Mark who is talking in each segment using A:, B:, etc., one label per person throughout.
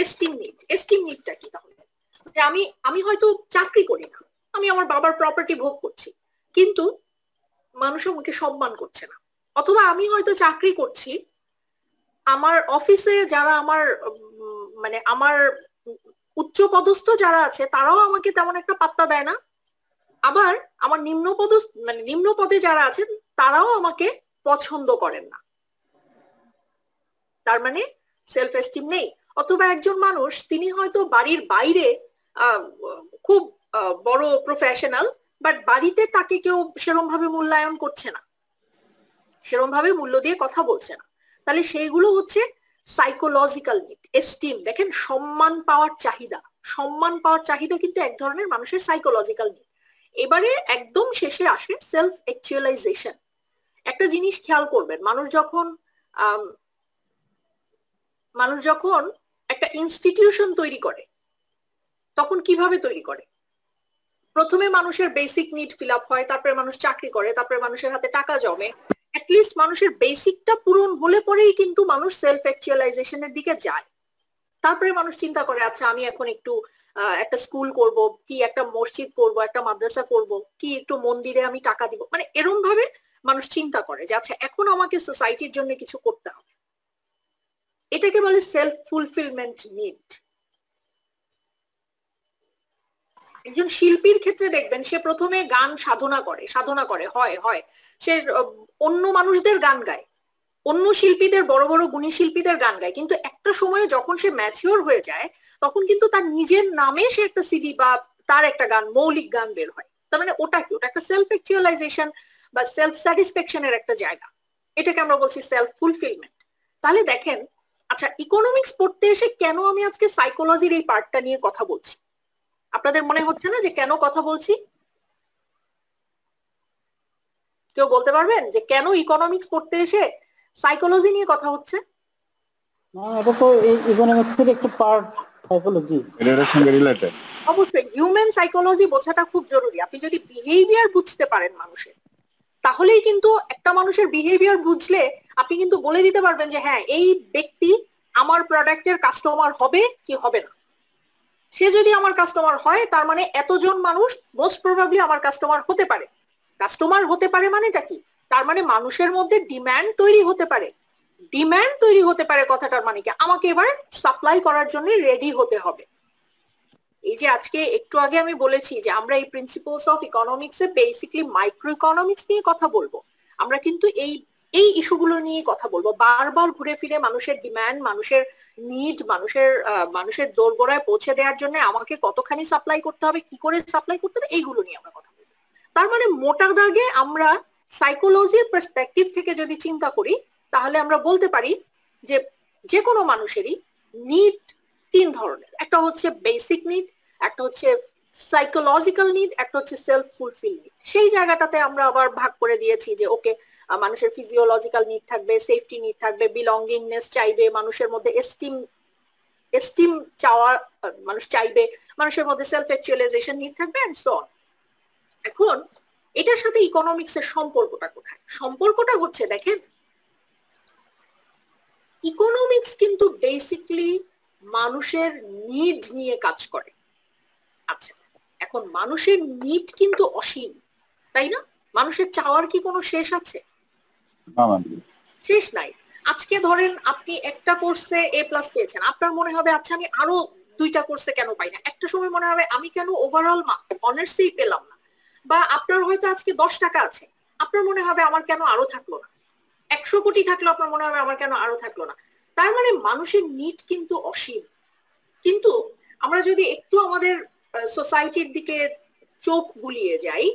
A: Esteem নিডটা কি তাহলে? যে আমি হয়তো চাকরি করি না, আমি আমার বাবার প্রপার্টি ভোগ করছি, কিন্তু মানুষ আমাকে সম্মান করছে না। অথবা আমি হয়তো চাকরি করছি, আমার অফিসে যারা আমার মানে আমার উচ্চ পদস্থ যারা আছে তারাও আমাকে তেমন একটা পাত্তা দেয় না, আবার আমার নিম্ন পদে যারা আছেন তারাও আমাকে পছন্দ করেন না। তার মানে সেলফ এস্টিম নেই। অথবা একজন মানুষ, তিনি হয়তো বাড়ির বাইরে আহ, খুব বড় প্রফেশনাল, বাট বাড়িতে তাকে কেউ সেরম ভাবে মূল্যায়ন করছে না, সেরম ভাবে মূল্য দিয়ে কথা বলছে না। তাহলে সেইগুলো হচ্ছে সাইকোলজিক্যাল নিড। এস্টিম, দেখেন, সম্মান পাওয়ার চাহিদা কিন্তু এক ধরনের মানুষের সাইকোলজিক্যাল নিড। এবারে একদম শেষে আসে সেলফ অ্যাকচুয়ালাইজেশন। একটা জিনিস খেয়াল করবেন, মানুষ যখন একটা ইনস্টিটিউশন তৈরি করে তখন কিভাবে তৈরি করে? প্রথমে মানুষের বেসিক নিড ফিল আপ হয়, তারপরে মানুষ চাকরি করে, তারপরে মানুষের হাতে টাকা জমে, অ্যাটলিস্ট মানুষের বেসিকটা পূরণ হলে পরেই কিন্তু মানুষ সেলফ অ্যাকচুয়ালাইজেশনের দিকে যায়। তারপরে মানুষ চিন্তা করে, আচ্ছা আমি এখন একটু একটা স্কুল করব, কি একটা মসজিদ করব, একটা মাদ্রাসা করব, কি একটু মন্দিরে আমি টাকা দিব, মানে এরম ভাবে মানুষ চিন্তা করে যে আচ্ছা এখন আমাকে সোসাইটির জন্য কিছু করতে হবে। এটাকে বলে সেলফ ফুলফিলমেন্ট নিড। একজন শিল্পীর ক্ষেত্রে দেখবেন, সে প্রথমে গান সাধনা করে হয় হয় সে অন্য মানুষদের গান গায়, অন্য শিল্পীদের, বড় বড় গুণী শিল্পীদের গান গায়, কিন্তু একটা সময়ে যখন সে ম্যাচিওর হয়ে যায় তখন কিন্তু তার নিজের নামে সে একটা সিডি বা তার একটা গান, মৌলিক গান বের হয়। তার মানে ওটা কি? ওটা একটা সেলফ অ্যাকচুয়ালাইজেশন বা সেলফ স্যাটিসফ্যাকশনের একটা জায়গা। এটাকে আমরা বলছি সেলফ ফুলফিলমেন্ট। তাহলে দেখেন, আচ্ছা ইকোনমিক্স পড়তে এসে কেন আমি আজকে সাইকোলজির এই পার্টটা নিয়ে কথা বলছি? আপনাদের মনে হচ্ছে না যে কেন কথা বলছি? কেউ বলতে পারবেন যে কেন ইকোনমিক্স পড়তে এসে সাইকোলজি নিয়ে কথা হচ্ছে?
B: এটা তো ইকোনমিক্সের একটা পার্ট, সাইকোলজি এর সঙ্গে রিলেটেড।
A: অবশ্যই হিউম্যান সাইকোলজি বোঝাটা খুব জরুরি। আপনি যদি বিহেভিয়ার বুঝতে পারেন মানুষের, তাহলেই কিন্তু একটা মানুষের বিহেভিয়ার বুঝলে আপনি কিন্তু বলে দিতে পারবেন যে হ্যাঁ এই ব্যক্তি আমার প্রোডাক্টের কাস্টমার হবে কি হবে না। সে যদি আমার কাস্টমার হয় তার মানে এতজন মানুষ মোস্ট প্রবাবলি আমার কাস্টমার হতে পারে। কাস্টমার হতে পারে মানেটা কি? তার মানে মানুষের মধ্যে ডিমান্ড তৈরি হতে পারে। ডিমান্ড তৈরি হতে পারে কথাটার মানে কি? আমাকে এবার সাপ্লাই করার জন্য রেডি হতে হবে। এই যে আজকে একটু আগে আমি বলেছি যে আমরা এই principles of economics A basically micro economics নিয়ে কথা বলবো। আমরা কিন্তু এই এই ইস্যুগুলো নিয়ে কথা বলবো, বারবার ঘুরে ফিরে মানুষের ডিমান্ড, মানুষের নিড, মানুষের দোরগোড়ায় পৌঁছে দেওয়ার জন্য আমাকে কতখানি সাপ্লাই করতে হবে, কি করে সাপ্লাই করতে হবে, এইগুলো নিয়ে আমরা কথা বলবো। তার মানে মোটা দাগে আমরা সাইকোলজির পার্সপেক্টিভ থেকে যদি চিন্তা করি তাহলে আমরা বলতে পারি যে যে কোনো মানুষেরই নিড তিন ধরনের। একটা হচ্ছে বেসিক নিড, একটা হচ্ছে সাইকোলজিক্যাল নিড, একটা হচ্ছে সেলফ ফুলফিল নিড। সেই জায়গাটাতে আমরা আবার ভাগ করে দিয়েছি যে ওকে, মানুষের ফিজিওলজিক্যাল নিড থাকবে, সেফটি নিড থাকবে, বিলঙ্গিংনেস চাইবে, মানুষের মধ্যে এস্টিম এস্টিম চাওয়া মানুষ চাইবে, মানুষের মধ্যে সেলফ অ্যাকচুয়ালাইজেশন নিড থাকবে, এন্ড সো অন। এখন এটার সাথে ইকোনমিক্স এর সম্পর্কটা কোথায়? সম্পর্কটা হচ্ছে, দেখেন, ইকোনমিক্স কিন্তু বেসিকলি মানুষের নিড নিয়ে কাজ করে। আচ্ছা, এখন মানুষের নিড কিন্তু অসীম, তাই না? মানুষের চাওয়ার কি কোনো শেষ আছে? শেষ নাই। আজকে ধরেন আপনি একটা কোর্সে A+ পেয়েছেন, আপনার মনে হবে আচ্ছা আমি আরো 2টা কোর্সে কেন পাই না। একটা সময় মনে হবে আমি কেন ওভারঅল অনার্সই পেলাম না। বা আপনার হয়তো আজকে 10 টাকা আছে, আপনার মনে হবে আমার কেন আরো থাকলো না। 100 কোটি থাকলো, আপনার মনে হবে আমার কেন আরো থাকলো না। তার মানে মানুষের নিড কিন্তু অসীম। কিন্তু আমরা যদি একটু আমাদের সোসাইটির দিকে চোখ বুলিয়ে যাই,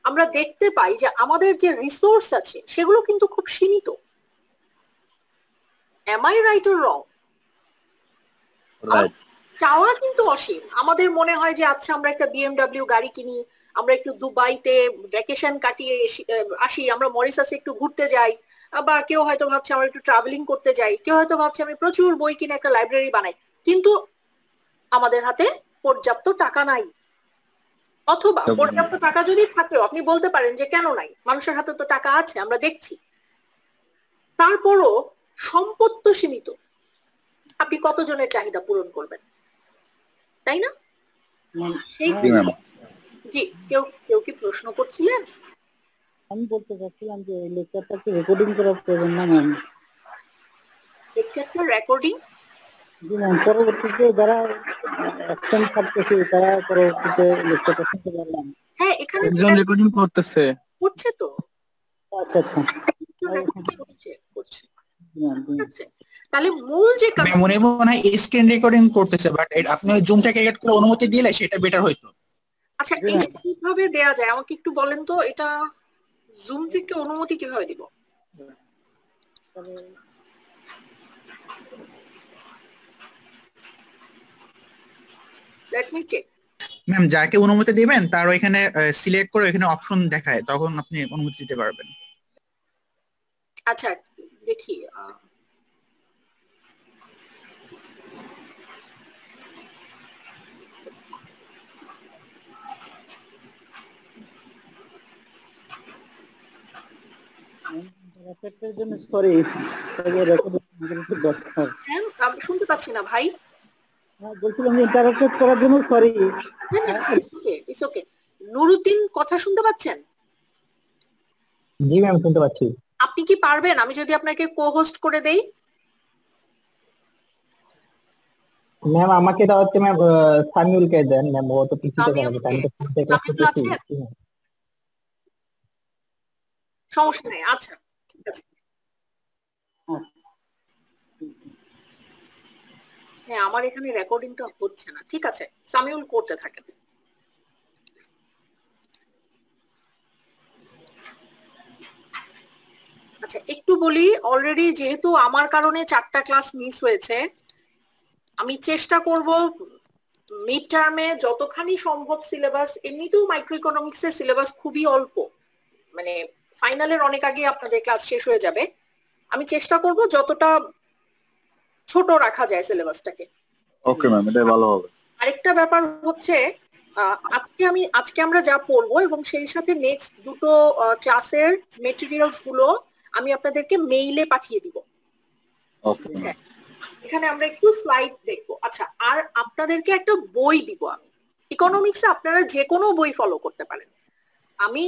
A: আমরা দেখতে পাই যে আমাদের যে রিসোর্স আছে সেগুলো কিন্তু খুব সীমিত। Am I right or wrong? চাওয়া কিন্তু অসীম। আমাদের মনে হয় যে আচ্ছা আমরা একটা BMW গাড়ি কিনি, আমরা একটু দুবাইতে ভ্যাকেশন কাটিয়ে আসি, আমরা মরিশাসে একটু ঘুরতে যাই, বা কেউ হয়তো ভাবছে আমরা একটু ট্রাভেলিং করতে যাই, কেউ হয়তো ভাবছে আমি প্রচুর বই কিনে একটা লাইব্রেরি বানাই। কিন্তু আমাদের হাতে পর্যাপ্ত টাকা নাই। অথবা পর্যাপ্ত টাকা যদি থাকেও আপনি বলতে পারেন যে কেন নাই, মানুষের হাতে তো টাকা আছে, আমরা দেখছি। তারপরও সম্পদ তো সীমিত। আপনি কতজনের চাহিদা পূরণ করবেন, তাই না? সেই জি, কেউ কেউ কি প্রশ্ন করছিলেন?
B: আমি বলতে চাচ্ছিলাম যে লেকচারটা কি রেকর্ডিং করা প্রয়োজন না ম্যাম?
A: লেকচারটা রেকর্ডিং?
B: জি ম্যাম, পরবর্তীতে যারা অ্যাকশন থাকতেছে তারা পরবর্তীতে লেকচারটা শুনতে পারলাম।
A: হ্যাঁ, এখানে
C: একজন রেকর্ডিং করতেছে।
A: করছে তো।
B: আচ্ছা আচ্ছা,
A: করছে। তাহলে মূল যে
C: মনে হয় স্ক্রিন রেকর্ডিং করতেছে, বাট আপনি জুম থেকে এড করে অনুমতি দিলে সেটা বেটার হইতো।
A: আচ্ছা, এটা কিভাবে দেয়া যায় আমাকে একটু বলেন তো, এটা জুম থেকে অনুমতি কিভাবে দিব? Let me check.
C: ম্যাম, যাকে অনুমতি দিবেন তার ওইখানে সিলেক্ট করে ওইখানে অপশন দেখায়, তখন আপনি অনুমতি দিতে পারবেন।
A: আচ্ছা, দেখি। শুনতে পাচ্ছি না ভাই।
B: বলছিলাম যে ইন্টারাপ্টেড করার জন্য সরি।
A: It's okay. নুরুদ্দিন কথা শুনতে পাচ্ছেন?
D: জি ম্যাম, শুনতে পাচ্ছি।
A: আপনি কি পারবেন আমি যদি আপনাকে কো-হোস্ট করে দেই?
D: ম্যাম আমাকে দেওয়া হচ্ছে ম্যাম, সামিউলকে দেন ম্যাম, ও তো পিসিতে করে, আমি তো ফোন থেকে করতেছি।
A: সমস্যা নেই, আচ্ছা ঠিক আছে। হ্যাঁ, আমার এখানে রেকর্ডিংটা হচ্ছে না, ঠিক আছে, সামিউল করতে থাকেন। আচ্ছা, একটু বলি, অলরেডি যেহেতু আমার কারণে 4টা ক্লাস মিস হয়েছে, আমি চেষ্টা করব মিড টার্মে যতখানি সম্ভব সিলেবাস, এমনিতেও মাইক্রো ইকোনমিক্সের সিলেবাস খুবই অল্প, মানে ফাইনালের অনেক আগে আপনাদের ক্লাস শেষ হয়ে যাবে, আমি চেষ্টা করব যতটা ছোট রাখা যায় সিলেবাসটাকে।
E: ওকে ম্যাম, এটা ভালো হবে।
A: আরেকটা ব্যাপার হচ্ছে, আজকে আমরা যা পড়বো এবং সেই সাথে নেক্সট দুটো ক্লাসের মেটেরিয়ালস গুলো আমি আপনাদেরকে মেইলে পাঠিয়ে দিব।
E: ওকে,
A: এখানে আমরা একটু স্লাইড দেখবো। আচ্ছা, আর আপনাদেরকে একটা বই দিব আমি। ইকোনমিক্সে আপনারা যে কোনো বই ফলো করতে পারেন, আমি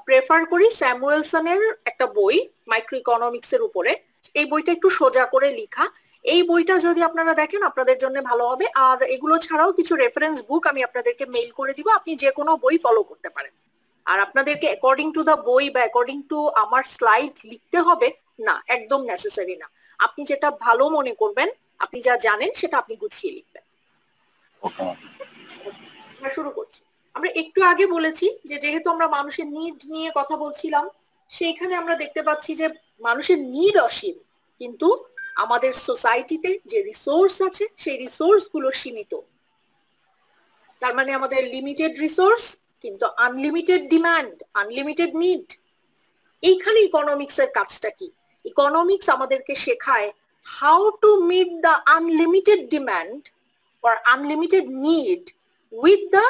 A: প্রেফার করি স্যামুয়েলসনের একটা বই মাইক্রো ইকোনমিক্স এর উপরে। এই বইটা একটু সোজা করে লেখা, এই বইটা যদি আপনারা দেখেন আপনাদের জন্য ভালো হবে। আর এগুলো ছাড়াও কিছু রেফারেন্স বুক আমি আপনাদেরকে মেইল করে দিব, আপনি যে কোনো বই ফলো করতে পারেন। আর আপনাদেরকে অ্যাকর্ডিং টু দা বই বা অ্যাকর্ডিং টু আমার স্লাইড লিখতে হবে না, একদম নেসেসারি না। আপনি যেটা ভালো মনে করবেন, আপনি যা জানেন সেটা আপনি গুছিয়ে লিখবেন। আমরা শুরু করছি। আমরা একটু আগে বলেছি যে যেহেতু আমরা মানুষের নিড নিয়ে কথা বলছিলাম, সেইখানে আমরা দেখতে পাচ্ছি যে মানুষের নিড অসীম, কিন্তু আমাদের সোসাইটিতে যে রিসোর্স আছে সেই রিসোর্স গুলো সীমিত। তার মানে আমাদের লিমিটেড রিসোর্স কিন্তু আনলিমিটেড ডিমান্ড, আনলিমিটেড নিড। এইখানে ইকোনমিক্স এর কাজটা কি? ইকোনমিক্স আমাদেরকে শেখায় how to meet the unlimited demand or unlimited need with the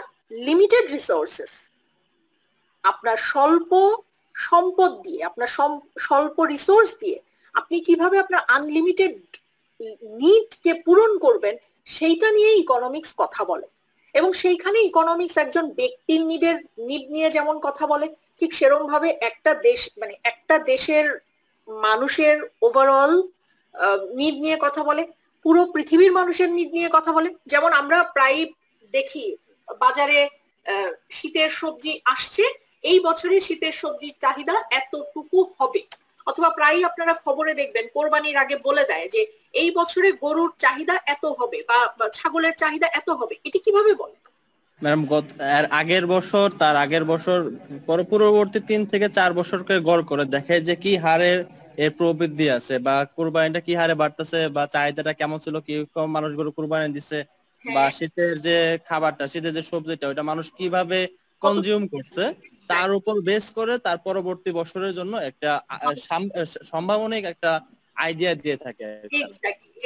A: limited resources. আপনার স্বল্প সম্পদ দিয়ে, আপনার স্বল্প রিসোর্স দিয়ে আপনি কিভাবে আপনার আনলিমিটেড নিড কে পূরণ করবেন, সেইটা নিয়ে ইকোনমিক্স কথা বলে। এবং সেইখানে ইকোনমিক্স একজন ব্যক্তির নিড নিয়ে যেমন কথা বলে, ঠিক সেরকম ভাবে একটা দেশ, মানে একটা দেশের মানুষের ওভারঅল নিড নিয়ে কথা বলে, পুরো পৃথিবীর মানুষের নিড নিয়ে কথা বলে। যেমন আমরা প্রায় দেখি বাজারে শীতের সবজি আসছে, এই বছরে শীতের সবজির চাহিদা এতটুকু হবে, অথবা প্রায় আপনারা খবরে দেখবেন কোরবানির আগে বলে দেয় যে এই বছরে গরুর চাহিদা এত হবে বা ছাগলের চাহিদা এত হবে। এটি কিভাবে বলে?
F: ম্যাডাম, আগের বছর, তার আগের বছর, পূর্ববর্তী 3 থেকে 4 বছরকে গড় করে দেখে যে কি হারে এর প্রবৃদ্ধি আছে, বা কুরবানিটা কি হারে বাড়তেছে, বা চাহিদাটা কেমন ছিল, কি কম মানুষগুলো কুরবানি দিচ্ছে, বা শীতের যে খাবারটা, শীতের যে সবজিটা, ওইটা মানুষ কিভাবে কনজিউম করছে, তার উপর বেস করে তার পরবর্তী বছরের জন্য একটা সম্ভাবনিক একটা আইডিয়া দিয়ে থাকে।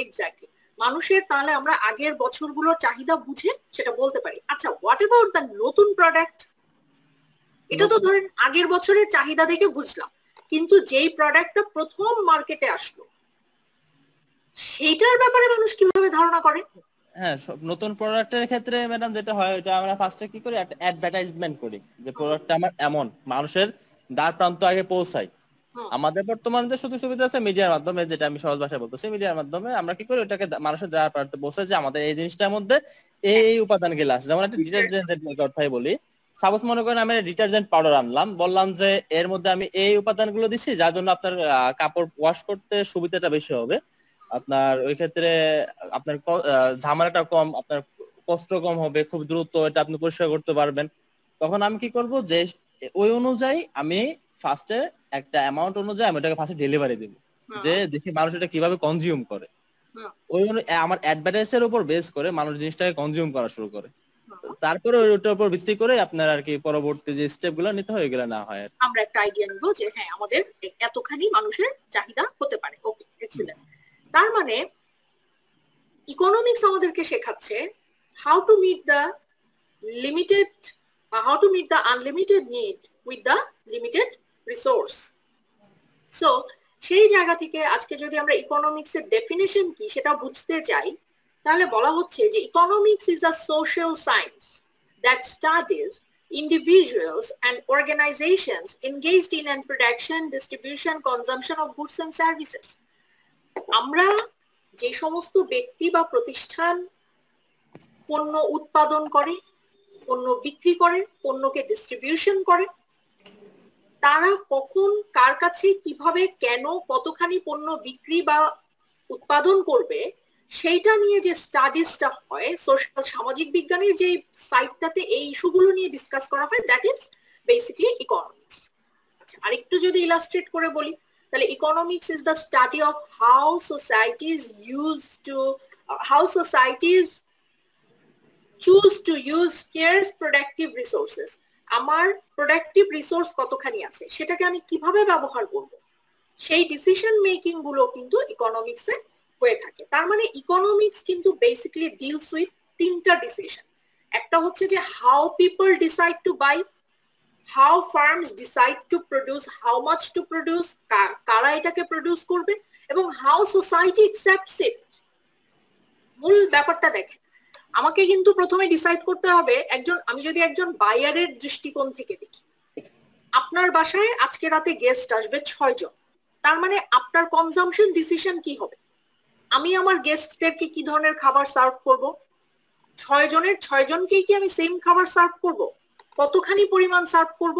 A: এক্স্যাক্টলি। মানুষের, তাহলে আমরা আগের বছরগুলোর চাহিদা বুঝে সেটা বলতে পারি। আচ্ছা, হোয়াট অ্যাবাউট দ্য নতুন প্রোডাক্ট? এটা তো ধরেন আগের বছরের চাহিদা দেখে বুঝলাম, কিন্তু যেই প্রোডাক্টটা প্রথম মার্কেটে আসলো সেইটার ব্যাপারে মানুষ কিভাবে ধারণা করে?
F: হ্যাঁ, নতুন প্রোডাক্টের ক্ষেত্রে ম্যাডাম যেটা হয়, এটা আমরা ফার্স্টে কি করি, একটা অ্যাডভার্টাইজমেন্ট করি যে প্রোডাক্টটা আমার এমন মানুষের দ্বার প্রান্ত আগে পৌঁছায়। আমাদের বর্তমানে যে সুযোগ সুবিধা আছে মিডিয়ার মাধ্যমে, যেটা আমি সহজ ভাষায় বলতেছি, মিডিয়ার মাধ্যমে আমরা কি করি, ওটাকে মানুষের দ্বার প্রান্তে পৌঁছায় যে আমাদের এই জিনিসটার মধ্যে এই উপাদান গুলো আছে। যেমন একটা ডিটারজেন্টের কথাই বলি, সাপোজ মনে করেন আমি ডিটারজেন্ট পাউডার আনলাম, বললাম যে এর মধ্যে আমি এই উপাদানগুলো দিচ্ছি যার জন্য আপনার কাপড় ওয়াশ করতে সুবিধাটা বেশি হবে, আপনার ওই ক্ষেত্রে আপনার ঝামেলাটা কম, আপনার কষ্ট কম হবে, খুব দ্রুত এটা আপনি পরিষ্কার করতে পারবেন। তখন আমি কি করব, যে ওই অনুযায়ী আমি ফার্স্টে একটা অ্যামাউন্ট অনুযায়ী আমি ওটাকে ফার্স্টে ডেলিভারি দেব, যে দেখি মানুষ এটা কিভাবে কনজিউম করে। ওই আমার অ্যাডভার্টাইজের উপর বেস করে মানুষ জিনিসটাকে কনজিউম করা শুরু করে, তারপরে ওইটার উপর ভিত্তি করে আপনার আর কি পরবর্তী যে স্টেপ গুলো নিতে হয় এগুলো না হয়।
A: আমরা একটা আইডিয়া নিব যে হ্যাঁ আমাদের এতখানি মানুষের চাহিদা হতে পারে। Okay, excellent. তার মানে ইকোনমিক্স আমাদেরকে শেখাচ্ছে how to meet the limited বা how to meet the unlimited need with the limited resource. So সেই জায়গা থেকে আজকে যদি আমরা ইকোনমিক্স এর ডেফিনেশন কি সেটা বুঝতে চাই, তাহলে বলা হচ্ছে যে economics is a social science that studies individuals and organizations engaged in and production, distribution, consumption of goods and services. আমরা যে সমস্ত ব্যক্তি বা প্রতিষ্ঠান পণ্য উৎপাদন করে, পণ্য বিক্রি করে, পণ্যকে ডিস্ট্রিবিউশন করে, তারা কখন কার কাছে কিভাবে কেন কতখানি পণ্য বিক্রি বা উৎপাদন করবে সেইটা নিয়ে যে স্টাডিজটা হয়, সোশ্যাল সামাজিক বিজ্ঞানের যে সাইটটাতে এই ইস্যুগুলো নিয়ে ডিসকাস করা হয়, দ্যাট ইজ বেসিক্যালি ইকোনমিক্স। আচ্ছা, আরেকটু যদি ইলাস্ট্রেট করে বলি, তাহলে economics is the study of how societies choose to use scarce productive resources. আমার প্রোডাক্টিভ রিসোর্স কতখানি আছে সেটাকে আমি কিভাবে ব্যবহার করব, সেই ডিসিশন মেকিং গুলো কিন্তু ইকোনমিক্সে হয়ে থাকে। তার মানে ইকোনমিক্স কিন্তু বেসিক্যালি ডিলস উইথ তিনটা ডিসিশন। একটা হচ্ছে যে how people decide to buy, how firms decide to produce, how much to produce, কারা এটাকে প্রডিউস করবে, এবং হাউ সোসাইটি অ্যাকসেপ্টস ইট। মূল ব্যাপারটা দেখেন, আমাকে কিন্তু প্রথমে ডিসাইড করতে হবে, আমি যদি একজন বায়ারের দৃষ্টিকোণ থেকে দেখি, আপনার বাসায় আজকে রাতে গেস্ট আসবে 6 জন, তার মানে আপনার কনজাম্পশন ডিসিশন কি হবে? আমি আমার গেস্টদেরকে কি ধরনের খাবার সার্ভ করব? 6 জনের 6 জনকেই কি আমি সেম খাবার সার্ভ করব? কতখানি পরিমাণ সার্ভ করব?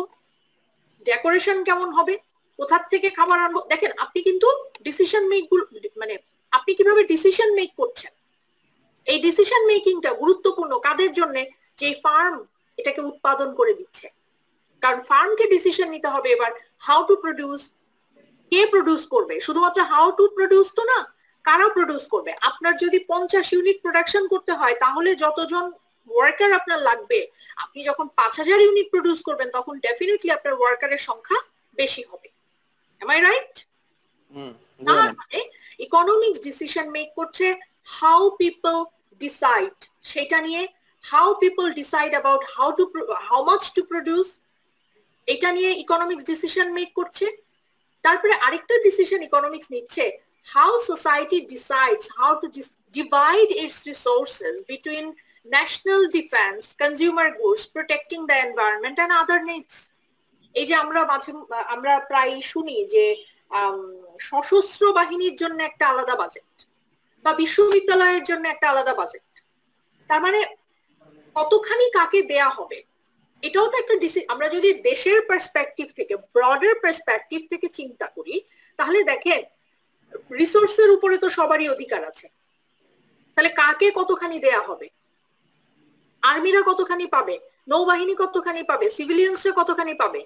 A: ডেকোরেশন কেমন হবে? কোথা থেকে খাবার আনবো? দেখেন, আপনি কিন্তু ডিসিশন মানে আপনি কিভাবে ডিসিশন মেক করছেন, এই ডিসিশন মেকিংটা গুরুত্বপূর্ণ কাদের জন্য? যে ফার্ম এটাকে উৎপাদন করে দিচ্ছে, কারণ ফার্মকে ডিসিশন নিতে হবে এবার how to produce, K produce করবে। শুধুমাত্র হাউ টু প্রডিউস তো না, কারা প্রডিউস করবে। আপনার যদি 50 ইউনিট প্রোডাকশন করতে হয়, তাহলে যতজন ওয়ার্কার আপনার লাগবে, আপনি যখন 5000 ইউনিট প্রডিউস করবেন তখন ডেফিনেটলি আপনার ওয়ার্কারের সংখ্যা বেশি হবে। Am I right? তার মানে ইকোনমিক্স ডিসিশন মেক করছে হাউ পিপল ডিসাইড, সেটা নিয়ে how people decide about how much to produce, এটা নিয়ে ইকোনমিক্স ডিসিশন মেক করছে। তারপরে আরেকটা ডিসিশন ইকোনমিক্স নিচ্ছে, how society decides how to divide its resources between national defense, consumer goods, protecting the environment and other needs. এই যে আমরা প্রায় শুনি যে সশস্ত্র বাহিনীর জন্য একটা আলাদা বাজেট বা বিশ্ববিদ্যালয়ের জন্য একটা আলাদা বাজেট, তার মানে কতখানি কাকে দেয়া হবে এটাও তো একটা আমরা যদি দেশের পার্সপেক্টিভ থেকে, ব্রডার পার্সপেক্টিভ থেকে চিন্তা করি, তাহলে দেখেন রিসোর্সের উপরে তো সবারই অধিকার আছে, তাহলে কাকে কতখানি দেয়া হবে? আর্মিরা কতখানি পাবে, নৌবাহিনী কতখানি পাবে, সিভিলিয়ানসরা কতখানি পাবে?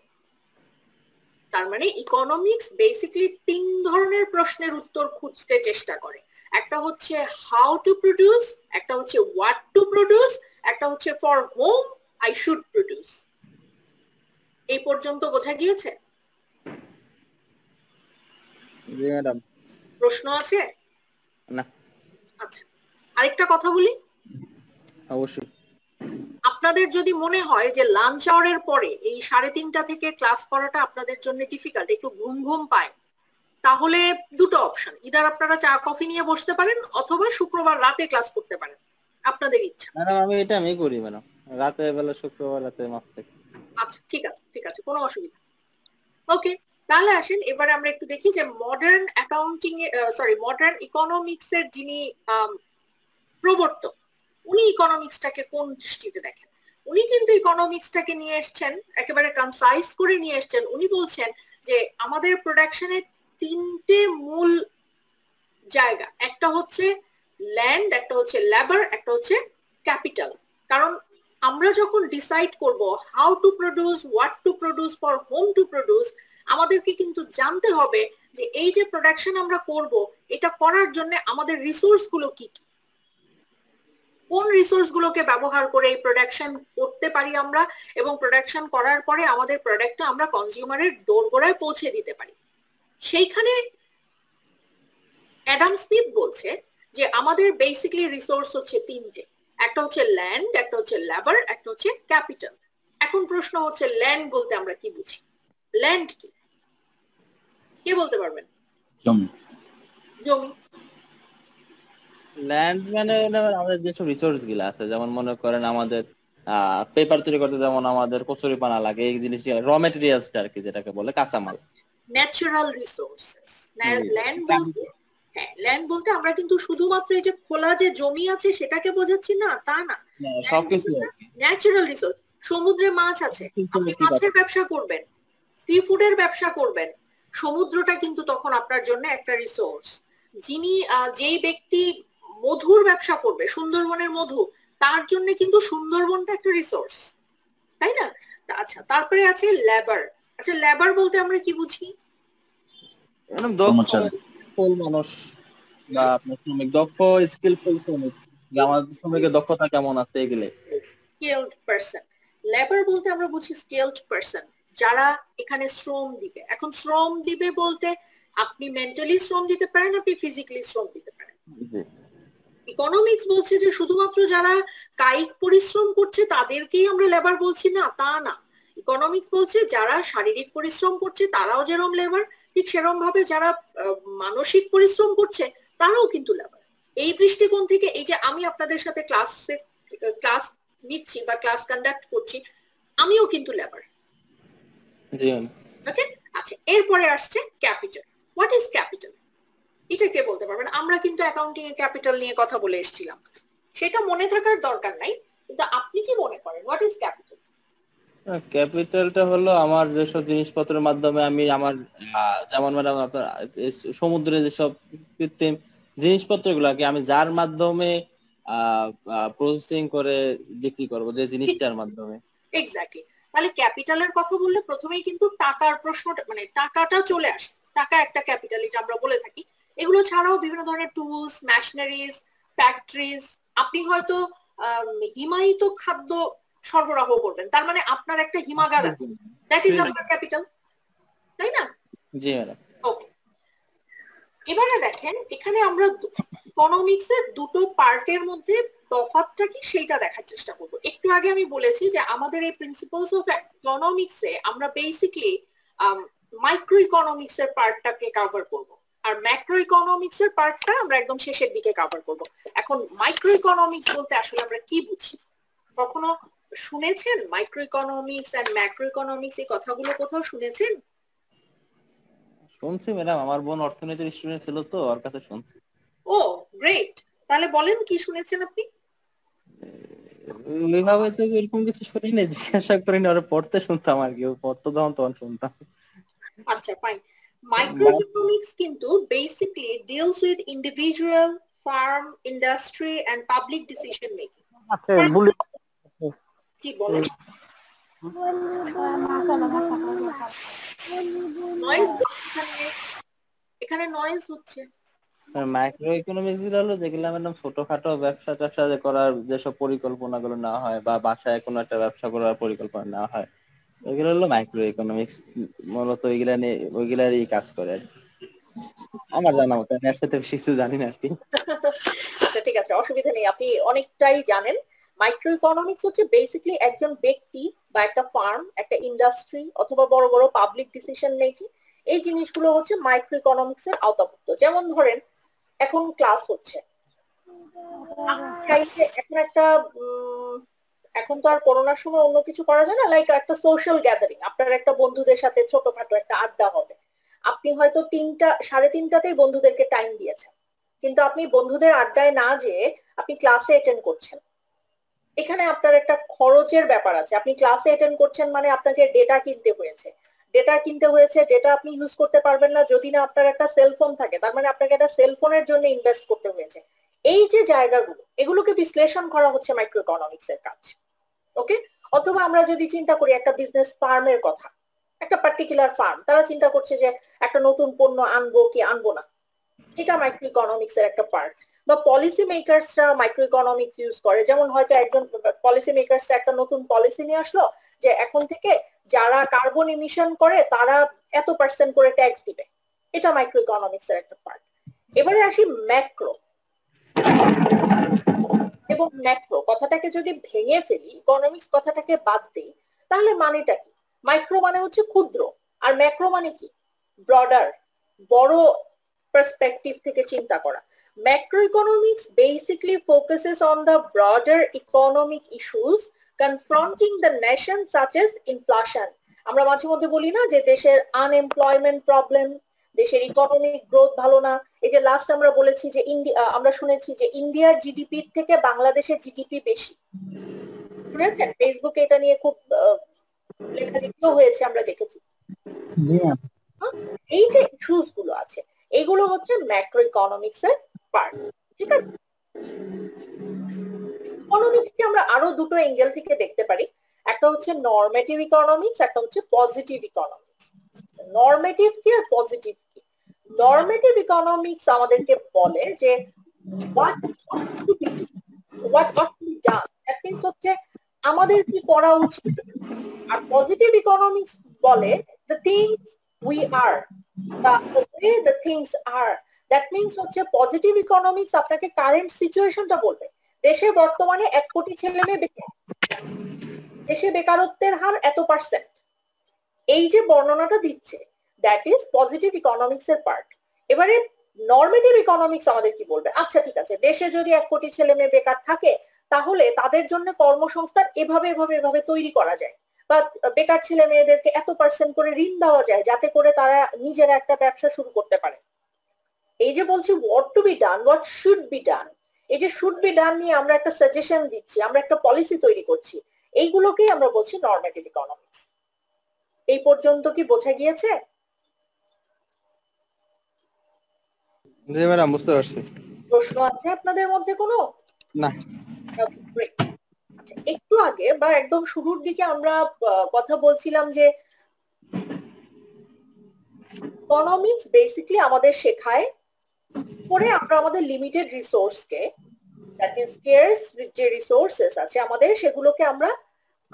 A: তার মানে ইকোনমিক্স বেসিক্যালি 3 ধরনের প্রশ্নের উত্তর খুঁজতে চেষ্টা করে। একটা হচ্ছে হাউ টু প্রডিউস, একটা হচ্ছে হোয়াট টু প্রডিউস, একটা হচ্ছে for home I should produce. এই পর্যন্ত বোঝা গিয়েছে?
F: জি ম্যাডাম।
A: প্রশ্ন আছে?
F: না।
A: আচ্ছা, আরেকটা কথা বলি।
F: অবশ্যই।
A: আপনাদের যদি মনে হয় যে লাঞ্চ আওয়ারের পরে এই 3:30 থেকে ক্লাস করাটা আপনাদের জন্য ডিফিকাল্ট, একটু ঘুম ঘুম পায়, তাহলে দুটো অপশন, ইদার আপনারা চা কফি নিয়ে বসতে পারেন অথবা শুক্রবার রাতে ক্লাস করতে পারেন, আপনাদের ইচ্ছা।
F: ম্যাডাম আমি করি ম্যাডাম, রাতের বেলা শুক্রবার রাতে মাফ থাকে।
A: আচ্ছা ঠিক আছে, ঠিক আছে, কোনো অসুবিধা। ওকে, তাহলে আসেন এবারে আমরা একটু দেখি যে মডার্ন অ্যাকাউন্টিং মডার্ন ইকোনমিক্স এর যিনি প্রবর্তক, উনি ইকোনমিক্সটাকে কোন দৃষ্টিতে দেখেন। উনি কিন্তু ইকোনমিক্সটাকে নিয়ে এসছেন, একেবারে কনসাইজ করে নিয়ে এসছেন। উনি বলছেন যে আমাদের প্রোডাকশনের তিনটে মূল জায়গা, একটা হচ্ছে ল্যান্ড, একটা হচ্ছে লেবার, একটা হচ্ছে ক্যাপিটাল। কারণ আমরা যখন ডিসাইড করব how to produce, what to produce, for home to produce, আমাদেরকে কিন্তু জানতে হবে যে এই যে প্রোডাকশন আমরা করব, এটা করার জন্য আমাদের রিসোর্স গুলো কি কি, কোন রিসোর্স গুলোকে ব্যবহার করে এই প্রোডাকশন করতে পারি আমরা, এবং প্রোডাকশন করার পরে আমাদের প্রোডাক্টটা আমরা কনজিউমারের দোরগোড়ায় পৌঁছে দিতে পারি। সেইখানে অ্যাডাম স্মিথ বলছে যে আমাদের বেসিক্যালি রিসোর্স হচ্ছে তিনটে, একটা হচ্ছে ল্যান্ড, একটা হচ্ছে লেবার, একটা হচ্ছে ক্যাপিটাল। এখন প্রশ্ন হচ্ছে ল্যান্ড বলতে আমরা কি বুঝি, ল্যান্ড কি, কে বলতে পারবেন?
E: জমি।
A: জমি।
F: ল্যান্ড মানে আমাদের যেসব রিসোর্স গুলো আছে, যেমন মনে করেন আমাদের পেপার তৈরি করতে যেমন আমাদের কচুরি পানা লাগে, এই জিনিস র মেটেরিয়ালসটা আর কি, যেটাকে বলে কাঁচামাল,
A: ন্যাচারাল রিসোর্সেস। ল্যান্ড বলতে, হ্যাঁ ল্যান্ড বলতে আমরা কিন্তু শুধুমাত্র এই যে খোলা যে জমি আছে সেটাকে বোঝাচ্ছি না, তা না,
F: সবকিছু
A: ন্যাচারাল রিসোর্স। সমুদ্রে মাছ আছে, আপনি মাছের ব্যবসা করবেন, সি ফুডের ব্যবসা করবেন, সমুদ্রটা কিন্তু তখন আপনার জন্য একটা রিসোর্স। যিনি যেই ব্যক্তি মধুর ব্যবসা করবে, সুন্দরবনের মধু, তার জন্য কিন্তু সুন্দরবনটা একটা রিসোর্স, তাই না? আচ্ছা, তারপরে আছে লেবার। আচ্ছা, লেবার বলতে আমরা কি বুঝি?
F: মানুষ বা আপনার শ্রমিক, দক্ষ স্কিলফুল শ্রমিক, যে আমাদের শ্রমিকের দক্ষতা কেমন আছে এগুলো।
A: Skilled person. লেবার বলতে আমরা বুঝি স্কিলড পারসন, যারা এখানে শ্রম দিবে। এখন শ্রম দিবে বলতে আপনি মেন্টালি শ্রম দিতে পারেন, আপনি ফিজিক্যালি শ্রম দিতে পারেন। ইকোনমিক্স বলছে যে শুধুমাত্র যারা কায়িক পরিশ্রম করছে তাদেরকেই আমরা লেবার বলছি না, তা না। ইকোনমিক্স বলছে যারা শারীরিক পরিশ্রম করছে তারাও যেরকম লেবার, ঠিক সেরকম ভাবে যারা মানসিক পরিশ্রম করছে তারাও কিন্তু লেবার। এই দৃষ্টিকোণ থেকে এই যে আমি আপনাদের সাথে ক্লাস নিচ্ছি বা ক্লাস কন্ডাক্ট করছি, আমিও কিন্তু লেবার। ওকে, আচ্ছা, এরপরে আসছে ক্যাপিটাল। হোয়াট ইজ ক্যাপিটাল, এটা কে বলতে পারবেন? আমরা কিন্তু অ্যাকাউন্টিং এ ক্যাপিটাল নিয়ে কথা বলে এসেছিলাম, সেটা মনে থাকার দরকার নাই, কিন্তু আপনি কি মনে করেন হোয়াট ইজ ক্যাপিটাল?
F: ক্যাপিটালটা হলো আমার যেসব জিনিসপত্রের মাধ্যমে আমি আমার যেমন ম্যাডাম আপনার সমুদ্রে যেসব কৃত্রিম জিনিসপত্র গুলাকে আমি যার মাধ্যমে প্রসেসিং করে বিক্রি করব, যে জিনিসটার মাধ্যমে।
A: এক্স্যাক্টলি। তাহলে ক্যাপিটালের কথা বললে প্রথমেই কিন্তু টাকার প্রশ্নটা, মানে টাকাটা চলে আসে। টাকা একটা ক্যাপিটাল, এটা আমরা বলে থাকি। এগুলো ছাড়াও বিভিন্ন ধরনের টুলস, মেশিনারিজ, ফ্যাক্টরিজ। আপনি হয়তো হিমায়িত খাদ্য সরবরাহ করবেন, তার মানে আপনার একটা হিমাগার আছে, দ্যাট ইজ আপনার ক্যাপিটাল, তাই না?
F: জি ম্যাডাম।
A: ওকে, এবারে দেখেন এখানে আমরা ইকোনমিক্স এর দুটো পার্টের মধ্যে তফাৎটা কি সেটা দেখার চেষ্টা করব। একটু আগে আমি বলেছি যে আমাদের এই প্রিন্সিপালস অফ ইকোনমিক্স এ আমরা বেসিক্যালি মাইক্রো ইকোনমিক্স এর পার্টটাকে কভার করব, আর ম্যাক্রো ইকোনমিক্স এর পার্টটা আমরা একদম শেষের দিকে কভার করব। এখন মাইক্রো ইকোনমিক্স বলতে আসলে আমরা কি বুঝি? কখনো শুনেছেন micro economics and macro economics, এই কথাগুলো কোথাও শুনেছেন?
F: শুনছি ম্যাডাম, আমার বোন অর্থনীতির স্টুডেন্ট ছিল তো, ওর কাছে শুনছি।
A: ও গ্রেট, তাহলে বলেন কি শুনেছেন আপনি?
F: ওইভাবে তো এরকম কিছু শুনিনি, জিজ্ঞাসা করিনি, ওরা পড়তে শুনতাম আর কি, ও পড়তো যখন তখন শুনতাম।
A: আচ্ছা ফাইন। মাইক্রোইকোনমিক্স কিন্তু basically deals with individual, firm, industry and public decision making.
B: আচ্ছা বলি,
A: জি বলেন। নয়েজ, এখানে নয়েজ হচ্ছে।
F: মাইক্রো ইকোনমিক্স গুলো হলো যেগুলো ম্যাডাম ছোটখাটো ব্যবসা ট্যাবসা করার যেসব পরিকল্পনা গুলো নেওয়া হয়, বা বাসায় কোনো একটা ব্যবসা করার পরিকল্পনা নেওয়া হয়, ওইগুলো হলো মাইক্রো ইকোনমিক্স। মূলত ওইগুলা নিয়ে ওইগুলারই কাজ করে আর কি। আমার জানা মতো, এর সাথে বেশি কিছু জানি না আর কি।
A: আচ্ছা ঠিক আছে, অসুবিধা নেই, আপনি অনেকটাই জানেন। মাইক্রো ইকোনমিক্স হচ্ছে বেসিক্যালি একজন ব্যক্তি বা একটা ফার্ম, একটা ইন্ডাস্ট্রি অথবা বড় বড় পাবলিক ডিসিশন মেকিং, এই জিনিসগুলো হচ্ছে মাইক্রো ইকোনমিক্স এর আওতাভুক্ত। যেমন ধরেন এখন ক্লাস হচ্ছে, এখন একটা এখন তো আর করোনার সময় অন্য কিছু করা যায় না, লাইক একটা সোশ্যাল গ্যাদারিং, আপনার একটা বন্ধুদের সাথে ছোটখাটো একটা আড্ডা হবে। আপনি হয়তো 3টা 3:30টাতেই বন্ধুদেরকে টাইম দিয়েছেন, কিন্তু আপনি বন্ধুদের আড্ডায় না যেয়ে আপনি ক্লাসে অ্যাটেন্ড করছেন। এখানে আপনার একটা খরচের ব্যাপার আছে। আপনি ক্লাসে অ্যাটেন্ড করছেন মানে আপনাকে ডেটা কিনতে হয়েছে, ডেটা আপনি ইউজ করতে পারবেন না যদি না আপনার একটা সেলফোন থাকে, তার মানে আপনাকে একটা সেলফোনের জন্য ইনভেস্ট করতে হয়েছে। এই যে জায়গাগুলো, এগুলোকে বিশ্লেষণ করা হচ্ছে মাইক্রো ইকোনমিক্স এর কাজ। ওকে, অথবা আমরা যদি চিন্তা করি একটা বিজনেস ফার্মের কথা, একটা পার্টিকুলার ফার্ম, তারা চিন্তা করছে যে একটা নতুন পণ্য আনবো কি আনবো না, এটা মাইক্রো ইকোনমিক্স এর একটা পার্ট। বা পলিসি মেকারসরা মাইক্রো ইকোনমিক্স ইউজ করে, যেমন হয়তো একজন পলিসি মেকারসরা একটা নতুন পলিসি নিয়ে আসলো যে এখন থেকে যারা কার্বন ইমিশন করে তারা এত % করে ট্যাক্স দিবে, এটা মাইক্রো ইকোনমিক্স এর একটা পার্ট। এবারে আসি ম্যাক্রো এবং ম্যাক্রো কথাটাকে যদি ভেঙে ফেলি, ইকোনমিক্স কথাটাকে বাদ দিই, তাহলে মানেটা কি? মাইক্রো মানে হচ্ছে ক্ষুদ্র, আর ম্যাক্রো মানে কি? ব্রডার, বড় পার্সপেক্টিভ থেকে চিন্তা করা। Macroeconomics basically focuses on the broader economic issues confronting the nation such as inflation. আমরা মাঝে মধ্যে বলি না যে দেশের আনএমপ্লয়মেন্ট প্রবলেম, দেশের ইকোনমিক গ্রোথ ভালো না। এই যে লাস্ট আমরা বলেছি যে আমরা শুনেছি যে ইন্ডিয়ার জিডিপি থেকে বাংলাদেশের জিডিপি বেশি, শুনেছেন? ফেসবুকে এটা নিয়ে খুব লেখালেখিও হয়েছে, আমরা দেখেছি। এই যে ইস্যুস গুলো আছে, এগুলো হচ্ছে ম্যাক্রো ইকোনমিক্স এর পার্ট। ঠিক আছে, ইকোনমিক্সকে আমরা আরো দুটো অ্যাঙ্গেল থেকে দেখতে পারি, একটা হচ্ছে নরমেটিভ ইকোনমিক্স, একটা হচ্ছে পজিটিভ ইকোনমিক্স। নরমেটিভ কি আর পজিটিভ কি? নরমেটিভ ইকোনমিক্স আমাদেরকে বলে যে what ought to be done, that means হচ্ছে আমাদের কি করা উচিত। আর পজিটিভ ইকোনমিক্স বলে the things we are, the way the things are, that means হচ্ছে পজিটিভ ইকোনমিক্স আপনাকে কারেন্ট সিচুয়েশনটা বলবে। দেশে বর্তমানে 1 কোটি ছেলে মেয়ে বেকার, দেশে বেকারত্বের হার এত %, এই যে বর্ণনাটা দিচ্ছে, দ্যাট ইজ পজিটিভ ইকোনমিক্স এর পার্ট। এবারে নরমেটিভ ইকোনমিক্স আমাদের কি বলবে? আচ্ছা ঠিক আছে, দেশে যদি 1 কোটি ছেলে মেয়ে বেকার থাকে তাহলে তাদের জন্য কর্মসংস্থান এভাবে এভাবে এভাবে তৈরি করা যায়, বা বেকার ছেলে মেয়েদেরকে এত % করে ঋণ দেওয়া যায় যাতে করে তারা নিজেরা একটা ব্যবসা শুরু করতে পারে। এই যে বলছি what to be done, what should be done, এই যে শুড বি ডান নিয়ে আমরা একটা সাজেশন দিচ্ছি, আমরা একটা পলিসি তৈরি করছি, এইগুলোকেই আমরা বলছি নরমেটিভ ইকোনমিক্স। এই পর্যন্ত কি বোঝা গিয়েছে?
F: জি ম্যাডাম, বুঝতে পারছি।
A: প্রশ্ন আছে আপনাদের মধ্যে কোনো?
F: না।
A: আচ্ছা, একটু আগে বা একদম শুরুর দিকে আমরা কথা বলছিলাম যে ইকোনমিক্স বেসিক্যালি আমাদের শেখায় পরে আমরা আমাদের লিমিটেড রিসোর্সকে, দ্যাট মিন্স স্কেয়ার্স যে রিসোর্সেস আছে আমাদের, সেগুলোকে আমরা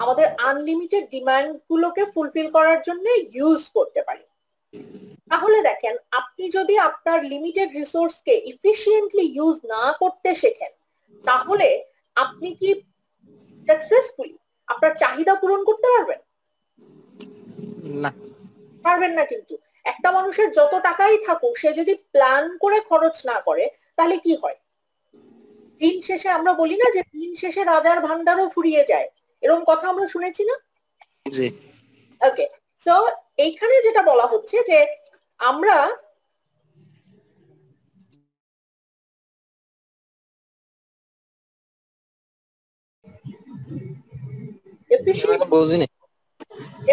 A: আমাদের আনলিমিটেড ডিমান্ড গুলোকে ফুলফিল করার জন্য ইউজ করতে পারি। তাহলে দেখেন, আপনি যদি আপনার লিমিটেড রিসোর্সকে ইফিশিয়েন্টলি ইউজ না করতে শেখেন, তাহলে আপনি কি সাকসেসফুলি আপনার চাহিদা পূরণ করতে পারবেন?
F: না,
A: পারবেন না। কিন্তু একটা মানুষের যত টাকাই থাকুক, সে যদি প্ল্যান করে খরচ না করে তাহলে কি হয়? দিন শেষে আমরা বলি না যে দিন শেষে রাজার ভান্ডারও ফুরিয়ে যায়, এরকম কথা আমরা শুনেছি না?
F: জি।
A: ওকে, সো এইখানে যেটা বলা হচ্ছে যে আমরা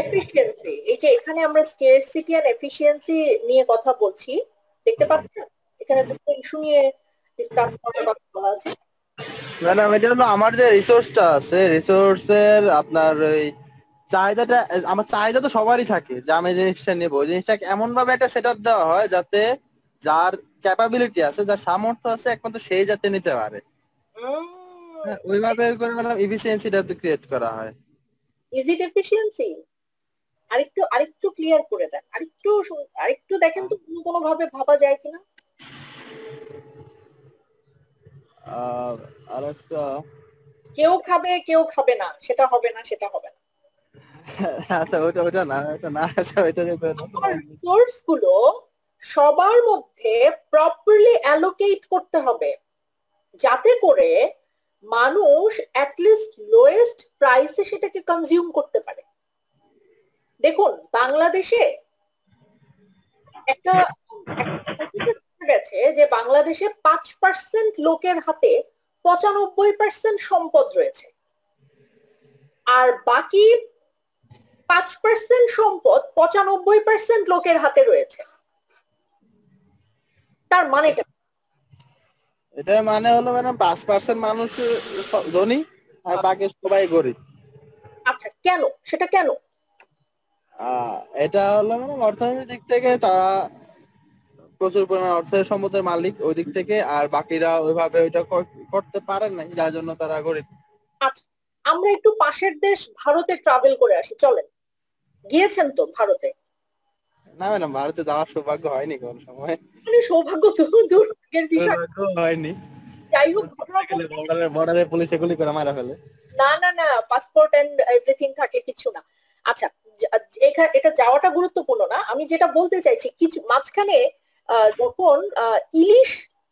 A: এফিশিয়েন্সি, এই যে এখানে আমরা স্কেরসিটি আর এফিশিয়েন্সি নিয়ে কথা বলছি, দেখতে পাচ্ছেন এখানে দুটো ইস্যু নিয়ে ডিসকাস করার কথা বলা আছে।
F: ম্যাডাম, এটা হলো আমার যে রিসোর্সটা আছে, রিসোর্সের আপনার ওই চাহিদাটা, আমার চাহিদা তো সবারই থাকে যে আমি জিনিসটা নেবো, জিনিসটাকে এমন ভাবে একটা সেটআপ দেওয়া হয় যাতে যার ক্যাপাবিলিটি আছে, যার সামর্থ্য আছে, একমাত্র সেই যাতে নিতে পারে। ওইভাবে করে ম্যাডাম এফিসিয়েন্সিটা ক্রিয়েট করা হয়।
A: Is it efficiency? আরেকটু ক্লিয়ার করে দেন, আরেকটু দেখেন তো কোনো ভাবে ভাবা যায় কিনা।
F: আরেকটা,
A: কেউ খাবে কেউ খাবে না, সেটা হবে না, সেটা হবে না।
F: আচ্ছা ওটা ওটা না ওটা না আচ্ছা ওইটা
A: রিসোর্স গুলো সবার মধ্যে প্রপারলি অ্যালোকেট করতে হবে, যাতে করে মানুষ অ্যাটলিস্ট লোয়েস্ট প্রাইসে সেটাকে কনজিউম করতে পারে। দেখুন বাংলাদেশে একটা দেখা গেছে যে বাংলাদেশে 5% লোকের হাতে 95% সম্পদ রয়েছে, আর বাকি 5% সম্পদ 95% লোকের হাতে রয়েছে। তার মানে
F: এটা মানে হলো মানে 5% মানুষ ধনী আর বাকি সবাই গরিব।
A: আচ্ছা কেন, সেটা কেন?
F: এটা হলো মানে অর্থনৈতিক দিক থেকে তারা প্রচুর পরিমাণ অর্থের সম্পদের মালিক ওই দিক থেকে, আর বাকিরা ওইভাবে ওইটা করতে পারেন না, যার জন্য তারা গরিব।
A: আচ্ছা আমরা একটু পাশের দেশ ভারতে ট্রাভেল করে আসি, চলেন। গিয়েছেন তো ভারতে?
F: না ম্যাডাম, ভারতে যাওয়ার সৌভাগ্য হয়নি কোন সময়।
A: মানে সৌভাগ্য তো দুর্ভাগ্যের বিষয়।
F: হয়নি।
A: যাই হোক,
F: বর্ডারে পুলিশ এগুলি করে মারা ফেলে।
A: না না না, পাসপোর্ট এন্ড এভরিথিং থাকে, কিছু না। আচ্ছা এটা যাওয়াটা গুরুত্বপূর্ণ না, আমি যেটা বলতে চাইছি কিছু মাঝখানে যখন ইলিশ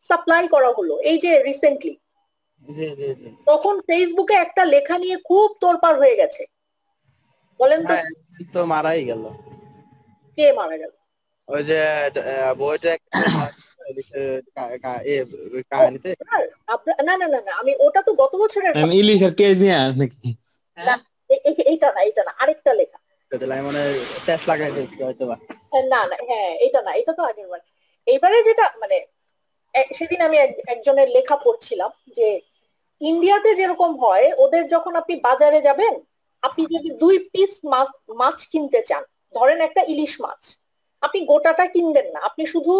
A: সাপ্লাই করা হলো এই যে রিসেন্টলি, তখন ফেসবুকে একটা লেখা নিয়ে খুব তোলপাড় হয়ে গেছে, বলেন তো?
F: তো মারাই গেল।
A: কে মারা গেল?
F: ওই যে বইটা কাহিনীতে।
A: না না না না, আমি ওটা তো গত বছরের
G: ইলিশের কেজ নিয়ে নাকি?
A: এইটা না, আরেকটা লেখা।
F: মানে টেস্ট লাগাই দিয়েছি হয়তো বা।
A: না না, হ্যাঁ এটা না, এটা তো আগের বার। এইবারে যেটা মানে সেদিন আমি একজনের লেখা পড়ছিলাম যে ইন্ডিয়াতে যেরকম হয়, ওদের যখন আপনি বাজারে যাবেন, আপনি যদি 2 পিস মাছ কিনতে চান, ধরেন একটা ইলিশ মাছ, আপনি গোটাটা কিনবেন না, আপনি শুধু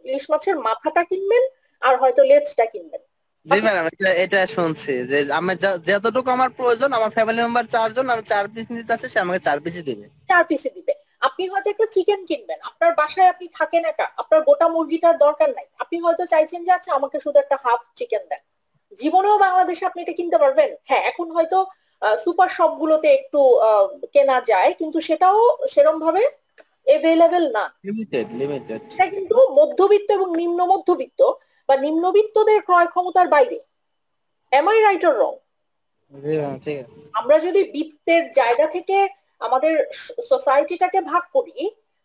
A: ইলিশ মাছের মাথাটা কিনবেন আর হয়তো লেজটা কিনবেন।
F: জি ম্যাডাম, এটা শুনছি যে আমি যতটুকু আমার প্রয়োজন, আমার ফ্যামিলি মেম্বার 4 জন, আমি 4 পিস নিতে আছে, সে আমাকে 4 পিসই দিবে।
A: 4 পিসে দিবে। আপনি হয়তো একটা চিকেন কিনবেন, আপনার বাসায় আপনি থাকেন একা, আপনার গোটা মুরগিটার দরকার নাই, আপনি হয়তো চাইছেন যে আচ্ছা আমাকে শুধু একটা হাফ চিকেন দেন। জীবনেও বাংলাদেশে আপনি এটা কিনতে পারবেন? হ্যাঁ, এখন হয়তো সুপার শপ গুলোতে একটু কেনা যায়, কিন্তু সেটাও সেরকম ভাবে এভেলেবেল না,
F: লিমিটেড।
A: এটা কিন্তু মধ্যবিত্ত এবং নিম্ন মধ্যবিত্ত বা নিম্নবিত্তদের ক্রয় ক্ষমতার বাইরে। Am I right or wrong?
F: ঠিক আছে।
A: আমরা যদি বিত্তের জায়গা থেকে আমাদের সোসাইটিটাকে ভাগ করি,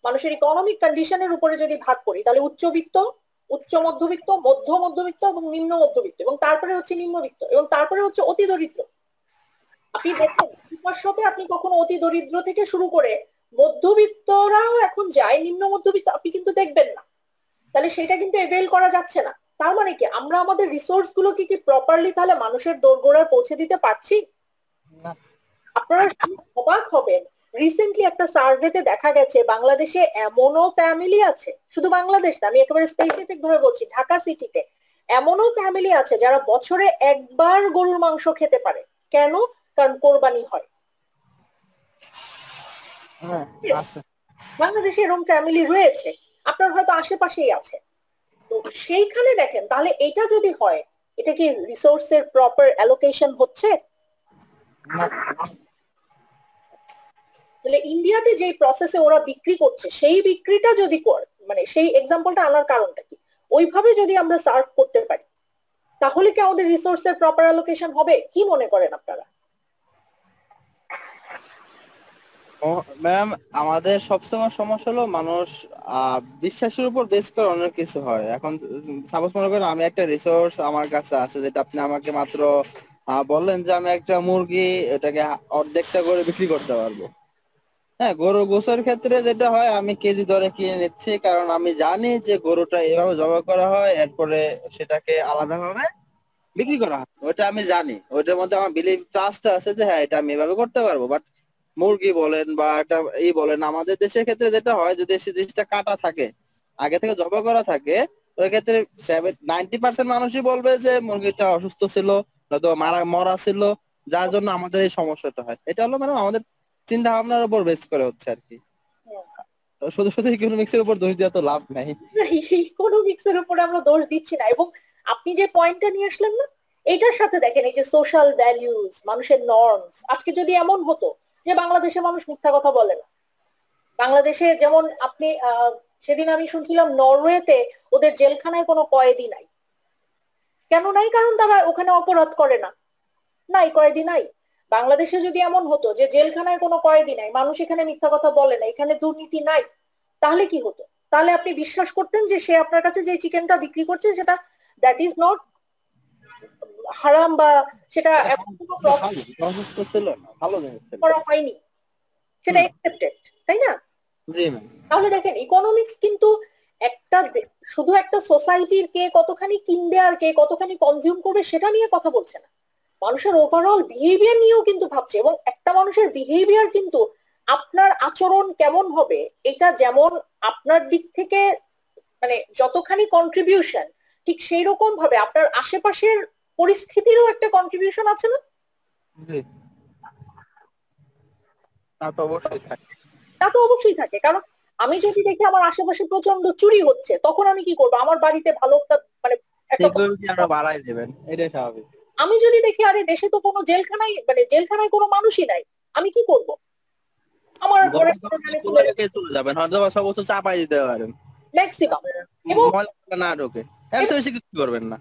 A: মানুষের ইকোনমিক কন্ডিশনের উপরে যদি ভাগ করি, তাহলে উচ্চবিত্ত, উচ্চ মধ্যবিত্ত, মধ্য মধ্যবিত্ত এবং নিম্ন মধ্যবিত্ত, এবং তারপরে হচ্ছে নিম্নবিত্ত, এবং তারপরে হচ্ছে অতি দরিদ্র। আপনি দেখেন সুপার শপে আপনি কখনো অতি দরিদ্র থেকে শুরু করে মধ্যবিত্তরাও এখন যায়, নিম্ন মধ্যবিত্ত আপনি কিন্তু দেখবেন না। তাহলে সেটা কিন্তু এভেল করা যাচ্ছে না। তার মানে কি আমরা আমাদের রিসোর্স গুলোকে কি প্রপারলি তাহলে মানুষের দোরগোড়ায় পৌঁছে দিতে পারছি? আপনারা অবাক হবেন, রিসেন্টলি একটা সার্ভেতে দেখা গেছে বাংলাদেশে এমনও ফ্যামিলি আছে, শুধু বাংলাদেশ না, আমি একেবারে স্পেসিফিক ভাবে বলছি, ঢাকা সিটিতে এমনও ফ্যামিলি আছে যারা বছরে একবার গরুর মাংস খেতে পারে। কেন? কারণ কোরবানি হয়। বাংলাদেশে এরকম ফ্যামিলি রয়েছে, আপনার হয়তো আশেপাশেই আছে। তো সেইখানে দেখেন, তাহলে এটা যদি হয়, এটা কি রিসোর্সের প্রপার অ্যালোকেশন হচ্ছে? তাহলে ইন্ডিয়াতে যে প্রসেসে ওরা বিক্রি করছে, সেই বিক্রিটা যদি মানে সেই এক্সাম্পলটা আনার কারণটা কি, ওইভাবে যদি আমরা সার্ভ করতে পারি, তাহলে কি আমাদের রিসোর্সের প্রপার অ্যালোকেশন হবে? কি মনে করেন আপনারা?
F: ম্যাম, আমাদের সবসময় সমস্যা হলো মানুষ বিশ্বাসের উপর বেস করে অনেক কিছু হয়। এখন সাপোজ মনে করেন আমি একটা রিসোর্স আমার কাছে আছে, যেটা আপনি আমাকে মাত্র বললেন যে আমি একটা মুরগি এটাকে অর্ধেকটা করে বিক্রি করতে পারবো। হ্যাঁ, গরু গোসের ক্ষেত্রে যেটা হয়, আমি কেজি দরে কিনে নিচ্ছি, কারণ আমি জানি যে গরুটা এভাবে জবাই করা হয়, এরপরে সেটাকে আলাদাভাবে বিক্রি করা হয়, ওটা আমি জানি, ওইটার মধ্যে আমার বিলিভ ট্রাস্ট আছে যে হ্যাঁ এটা আমি এভাবে করতে পারবো। বাট মুরগি বলেন বা একটা বলেন, আমাদের দেশের ক্ষেত্রে যেটা হয়, যদি সেই জিনিসটা কাটা থাকে, আগে থেকে জবাই করা থাকে, ওই ক্ষেত্রে 90% মানুষই বলবে যে মুরগিটা অসুস্থ ছিল, নয়তো মরা ছিল, যার জন্য আমাদের এই সমস্যাটা হয়। এটা হলো মানে আমাদের চিন্তা ভাবনার উপর বেস করে হচ্ছে আর কি। শুধু শুধু ইকোনমিক্সের উপর দোষ দেওয়া তো লাভ নাই।
A: ইকোনমিক্সের উপর আমরা দোষ দিচ্ছি না, এবং আপনি যে পয়েন্টটা নিয়ে আসলেন না, এটার সাথে দেখেন এই যে সোশ্যাল ভ্যালুস, মানুষের নর্মস, আজকে যদি এমন হতো যে বাংলাদেশে মানুষ মিথ্যা কথা বলে না। বাংলাদেশে যেমন আপনি সেদিন আমি শুনছিলাম নরওয়েতে ওদের জেলখানায় কোনো কয়েদি নাই। কেন নাই? কারণ তারা ওখানে অপরাধ করে না, নাই কয়েদি নাই। বাংলাদেশে যদি এমন হতো যে জেলখানায় কোনো কয়েদি নাই, মানুষ এখানে মিথ্যা কথা বলে না, এখানে দুর্নীতি নাই, তাহলে কি হতো? তাহলে আপনি বিশ্বাস করতেন যে সে আপনার কাছে যে চিকেনটা বিক্রি করছে সেটা দ্যাট ইজ নট হারাম, বা সেটা করা হয়নি, সেটা একসেপ্টেড, তাই না? তাহলে দেখেন ইকোনমিক্স কিন্তু শুধু একটা সোসাইটির কে কতখানি কিনবে আর কে কতখানি কনজিউম করবে সেটা নিয়ে কথা বলছে না, মানুষের ওভারঅল বিহেভিয়ার নিয়েও কিন্তু ভাবছে। এবং একটা মানুষের বিহেভিয়ার কিন্তু আপনার আচরণ কেমন হবে এটা যেমন আপনার দিক থেকে মানে যতখানি কন্ট্রিবিউশন, ঠিক সেই রকম ভাবে আপনার আশেপাশের পরিস্থিতিরও একটা কন্ট্রিবিউশন আছে না? তা তো অবশ্যই থাকে। কারণ আমি যদি দেখি আমার আশেপাশে প্রচন্ড চুরি হচ্ছে, তখন আমি কি করবো? আমার বাড়িতে ভালো মানে আমি যদি দেখি আরে দেশে তো কোনো জেলখানায় কোনো মানুষই নাই, আমি কি করব? আমার ঘরে
F: চলে যাবেন, হয়তো সব কিছু চাপাই দিতে পারেন
A: ম্যাক্সিমাম, এবং
F: না ঢোকে, বেশি কিছু করবেন না।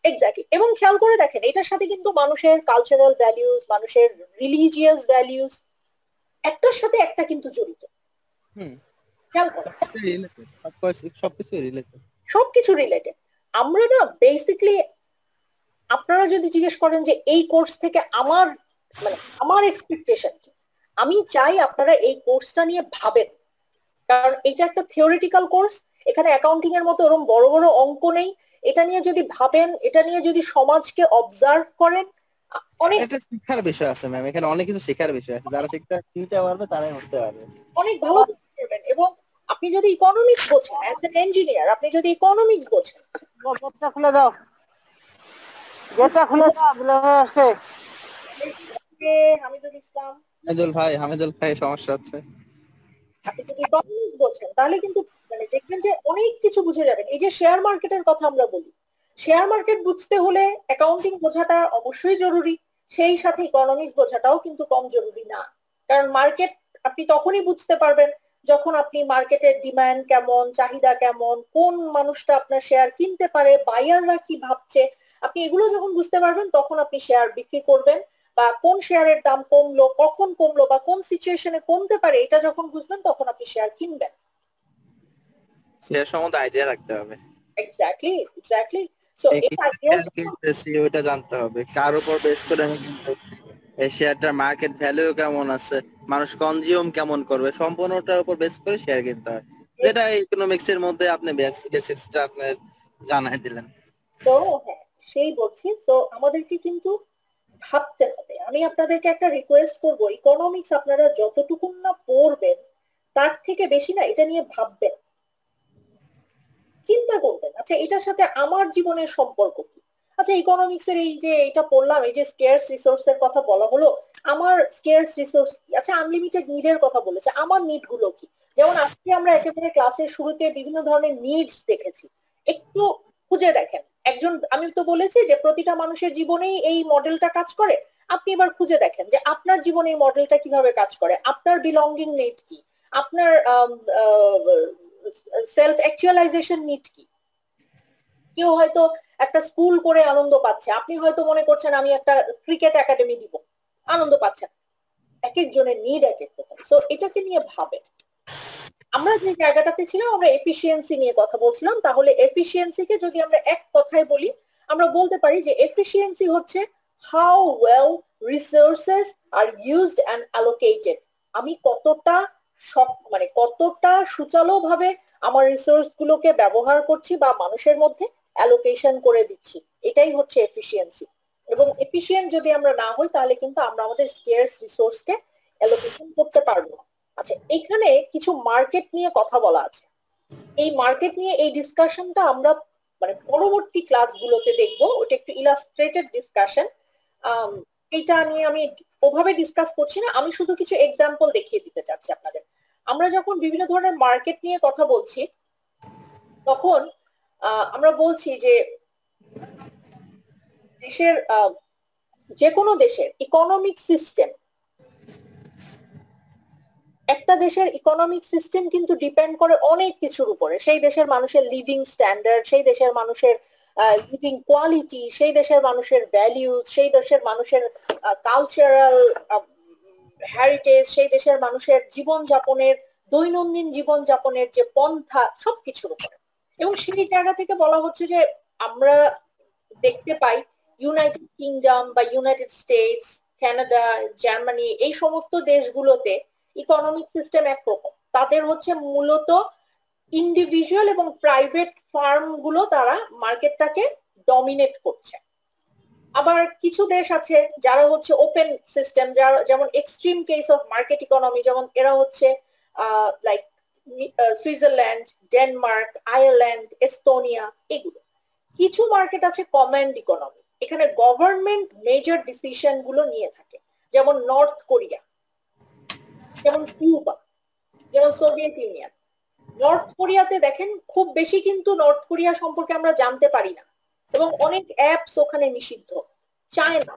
A: এক্স্যাক্টলি। এবং খেয়াল করে দেখেন এটার সাথে কিন্তু মানুষের কালচারাল ভ্যালিউজ, মানুষের রিলিজিয়াস ভ্যালিউজ একটার সাথে একটা কিন্তু জড়িত। খেয়াল করে সবকিছু রিলেটেড। আমরা না বেসিকলি, আপনারা যদি জিজ্ঞেস করেন যে এই কোর্স থেকে আমার এক্সপেকটেশন কি, আমি চাই আপনারা এই কোর্সটা নিয়ে ভাবেন। কারণ এটা একটা থিওরিটিক্যাল কোর্স, এখানে অ্যাকাউন্টিং এর মতো এরকম বড় বড় অঙ্ক নেই। এটা নিয়ে যদি ভাবেন, এটা নিয়ে যদি সমাজকে অবজার্ভ করেন, অনেক
F: শিক্ষার বিষয় আছে ম্যাম, এখানে অনেক কিছু শেখার বিষয় আছে। যারা চিনতে পারবে তারাই হতে পারবে,
A: অনেক ভালো করবেন। এবং আপনি যদি ইকোনমিক্স বোঝেন, অ্যাজ এন ইঞ্জিনিয়ার আপনি যদি ইকোনমিক্স বোঝেন,
B: গেটটা খুলে দাও, গেটটা খুলে দাও, বলে আসছে
A: হামিদুল ইসলাম,
F: হামিদুল ভাই সমস্যা হচ্ছে।
A: আপনি যদি ইকোনমিক্স বোঝেন তাহলে কিন্তু দেখবেন যে অনেক কিছু বুঝে যাবেন। এই যে শেয়ার মার্কেটের কথা আমরা বলি, শেয়ার মার্কেট বুঝতে হলে অ্যাকাউন্টিং বোঝাটা অবশ্যই জরুরি, সেই সাথে ইকোনমিক্স বোঝাটাও কিন্তু কম জরুরি না। কারণ মার্কেট আপনি তখনই বুঝতে পারবেন যখন আপনি মার্কেটের ডিমান্ড কেমন, চাহিদা কেমন, কোন মানুষটা আপনার শেয়ার কিনতে পারে, বায়াররা কি ভাবছে, আপনি এগুলো যখন বুঝতে পারবেন তখন আপনি শেয়ার বিক্রি করবেন। বা কোন শেয়ারের দাম কমলো, কখন কমলো, বা কোন সিচুয়েশনে কমতে পারে, এটা যখন বুঝবেন তখন আপনি শেয়ার কিনবেন।
F: শেয়ার সম্বন্ধে আইডিয়া রাখতে হবে।
A: এক্স্যাক্টলি। সো
F: এটা জানতে হবে কার উপর বেস করে আমি কিনতেছি, এই শেয়ারটার মার্কেট ভ্যালু কেমন আছে, মানুষ কনজিউম কেমন করবে, সম্পূর্ণটার উপর বেস করে শেয়ার কিনতে হয়। যেটা ইকোনমিক্স এর মধ্যে আপনি বেসিক্সটা আপনি জানাই দিলেন।
A: তো হ্যাঁ, সেই বলছি। তো আমাদেরকে কিন্তু ভাবতে হবে। আমি আপনাদেরকে একটা রিকোয়েস্ট করব, ইকোনমিক্স আপনারা যতটুকু না পড়বেন তার থেকে বেশি না এটা নিয়ে ভাববেন, চিন্তা করবেন। আচ্ছা, এটার সাথে আমার জীবনের সম্পর্ক কি? আচ্ছা, ইকোনমিক্স এর এই যে এটা পড়লাম, এই যে স্কেয়ার্স রিসোর্স এর কথা বলা হলো, আমার স্কেয়ার্স রিসোর্স কি? আচ্ছা, আনলিমিটেড নিডের কথা বলেছে, আমার নিড গুলো কি? যেমন আজকে আমরা একেবারে ক্লাসের শুরুতে বিভিন্ন ধরনের নিডস দেখেছি, একটু খুঁজে দেখেন। আমি তো বলেছি যে প্রতিটা মানুষের জীবনেই এই মডেলটা কাজ করে। আপনি এবার খুঁজে দেখেন যে আপনার জীবনে এই মডেলটা কিভাবে কাজ করে। আপনার বিলঙ্গিং নিড কি, আপনার সেলফ অ্যাকচুয়ালাইজেশন নিড কি। কেউ হয়তো একটা স্কুল করে আনন্দ পাচ্ছে, আপনি হয়তো মনে করছেন আমি একটা ক্রিকেট একাডেমি দিব, আনন্দ পাচ্ছেন। এক একজনের নিড এক এক রকম। সো এটাকে নিয়ে ভাবেন। আমরা যে জায়গাটাতে ছিলাম, আমরা এফিসিয়েন্সি নিয়ে কথা বলছিলাম। তাহলে এফিসিয়েন্সিকে যদি আমরা এক কথায় বলি, আমরা বলতে পারি যে এফিসিয়েন্সি হচ্ছে how well resources are used and allocated. আমি কতটা কতটা সুচালুভাবে আমার রিসোর্স গুলোকে ব্যবহার করছি বা মানুষের মধ্যে অ্যালোকেশন করে দিচ্ছি, এটাই হচ্ছে এফিসিয়েন্সি। এবং এফিসিয়েন্ট যদি আমরা না হই তাহলে কিন্তু আমরা আমাদের স্কেয়ার্স রিসোর্সকে অ্যালোকেশন করতে পারবো না। আচ্ছা, এখানে কিছু মার্কেট নিয়ে কথা বলা আছে। এই মার্কেট নিয়ে এই ডিসকাশনটা আমরা পরবর্তী ক্লাসগুলোতে দেখবো, ওটা একটু ইলাস্ট্রেটেড ডিসকাশন। এটা নিয়ে আমি ওভাবে ডিসকাস করছি না, আমি শুধু কিছু এক্সাম্পল দেখিয়ে দিতে চাচ্ছি আপনাদের। আমরা যখন বিভিন্ন ধরনের মার্কেট নিয়ে কথা বলছি তখন আমরা বলছি যে দেশের যে কোনো দেশের ইকোনমিক সিস্টেম একটা দেশের ইকোনমিক সিস্টেম কিন্তু ডিপেন্ড করে অনেক কিছুর উপরে, সেই দেশের মানুষের লিভিং স্ট্যান্ডার্ড, সেই দেশের মানুষের লিভিং কোয়ালিটি, সেই দেশের মানুষের ভ্যালিউজ, সেই দেশের মানুষের কালচারাল হেরিটেজ, সেই দেশের মানুষের জীবনযাপনের দৈনন্দিন জীবনযাপনের যে পন্থা, সবকিছুর উপরে। এবং সেই জায়গা থেকে বলা হচ্ছে যে আমরা দেখতে পাই ইউনাইটেড কিংডম বা ইউনাইটেড স্টেটস, কানাডা, জার্মানি, এই সমস্ত দেশগুলোতে ইকোনমিক সিস্টেম একরকম। তাদের হচ্ছে মূলত ইন্ডিভিজুয়াল এবং প্রাইভেট ফার্ম গুলো তারা মার্কেটটাকে ডমিনেট করছে। আবার কিছু দেশ আছে যারা হচ্ছে ওপেন সিস্টেম, যারা যেমন extreme case of market economy, যেমন এরা হচ্ছে like Switzerland, Denmark, Ireland, Estonia, এগুলো। কিছু মার্কেট আছে কমান্ড ইকোনমি, এখানে গভর্নমেন্ট মেজর ডিসিশন গুলো নিয়ে থাকে, যেমন নর্থ কোরিয়া, যেমন কিউবা, যেমন সোভিয়েত ইউনিয়ন। নর্থ কোরিয়াতে দেখেন খুব বেশি কিন্তু নর্থ কোরিয়া সম্পর্কে আমরা জানতে পারি না, এবং অনেক অ্যাপস ওখানে নিষিদ্ধ। চায়না,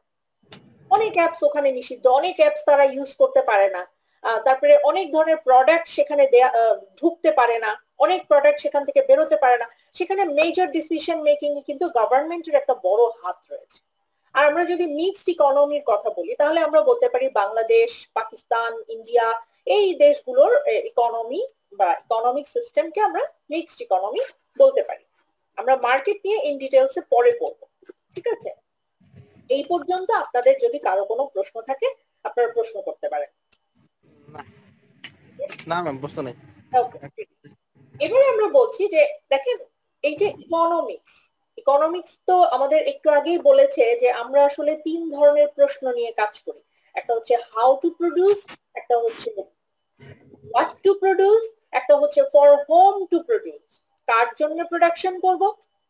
A: অনেক অ্যাপস ওখানে নিষিদ্ধ, অনেক অ্যাপস তারা ইউজ করতে পারে না। তারপরে অনেক ধরনের প্রোডাক্ট সেখানে ঢুকতে পারে না, অনেক প্রোডাক্ট সেখান থেকে বেরোতে পারে না। সেখানে মেজর ডিসিশন মেকিং এ কিন্তু গভর্নমেন্টের একটা বড় হাত রয়েছে। আর আমরা যদি মিক্সড ইকোনমির কথা বলি, তাহলে আমরা বলতে পারি বাংলাদেশ, পাকিস্তান, ইন্ডিয়া, এই দেশগুলোর ইকোনমি বা ইকোনমিক সিস্টেমকে আমরা মিক্সড ইকোনমি বলতে পারি। আমরা মার্কেট নিয়ে ইন ডিটেলসে পরে পড়বো, ঠিক আছে? এই পর্যন্ত আপনাদের যদি কারো কোনো প্রশ্ন থাকে আপনারা প্রশ্ন করতে পারেন।
F: না ম্যাম, প্রশ্ন নেই।
A: এবারে আমরা বলছি যে দেখেন, এই যে ইকোনমিক্স তো আমাদের একটু আগেই বলেছে যে আমরা আসলে 3 ধরনের প্রশ্ন নিয়ে কাজ করি। একটা হচ্ছে হাউ টু প্রডিউস, একটা হচ্ছে হোয়াট টু প্রডিউস, একটা হচ্ছে ফর হোম টু প্রডিউস, কার জন্য প্রোডাকশন করব,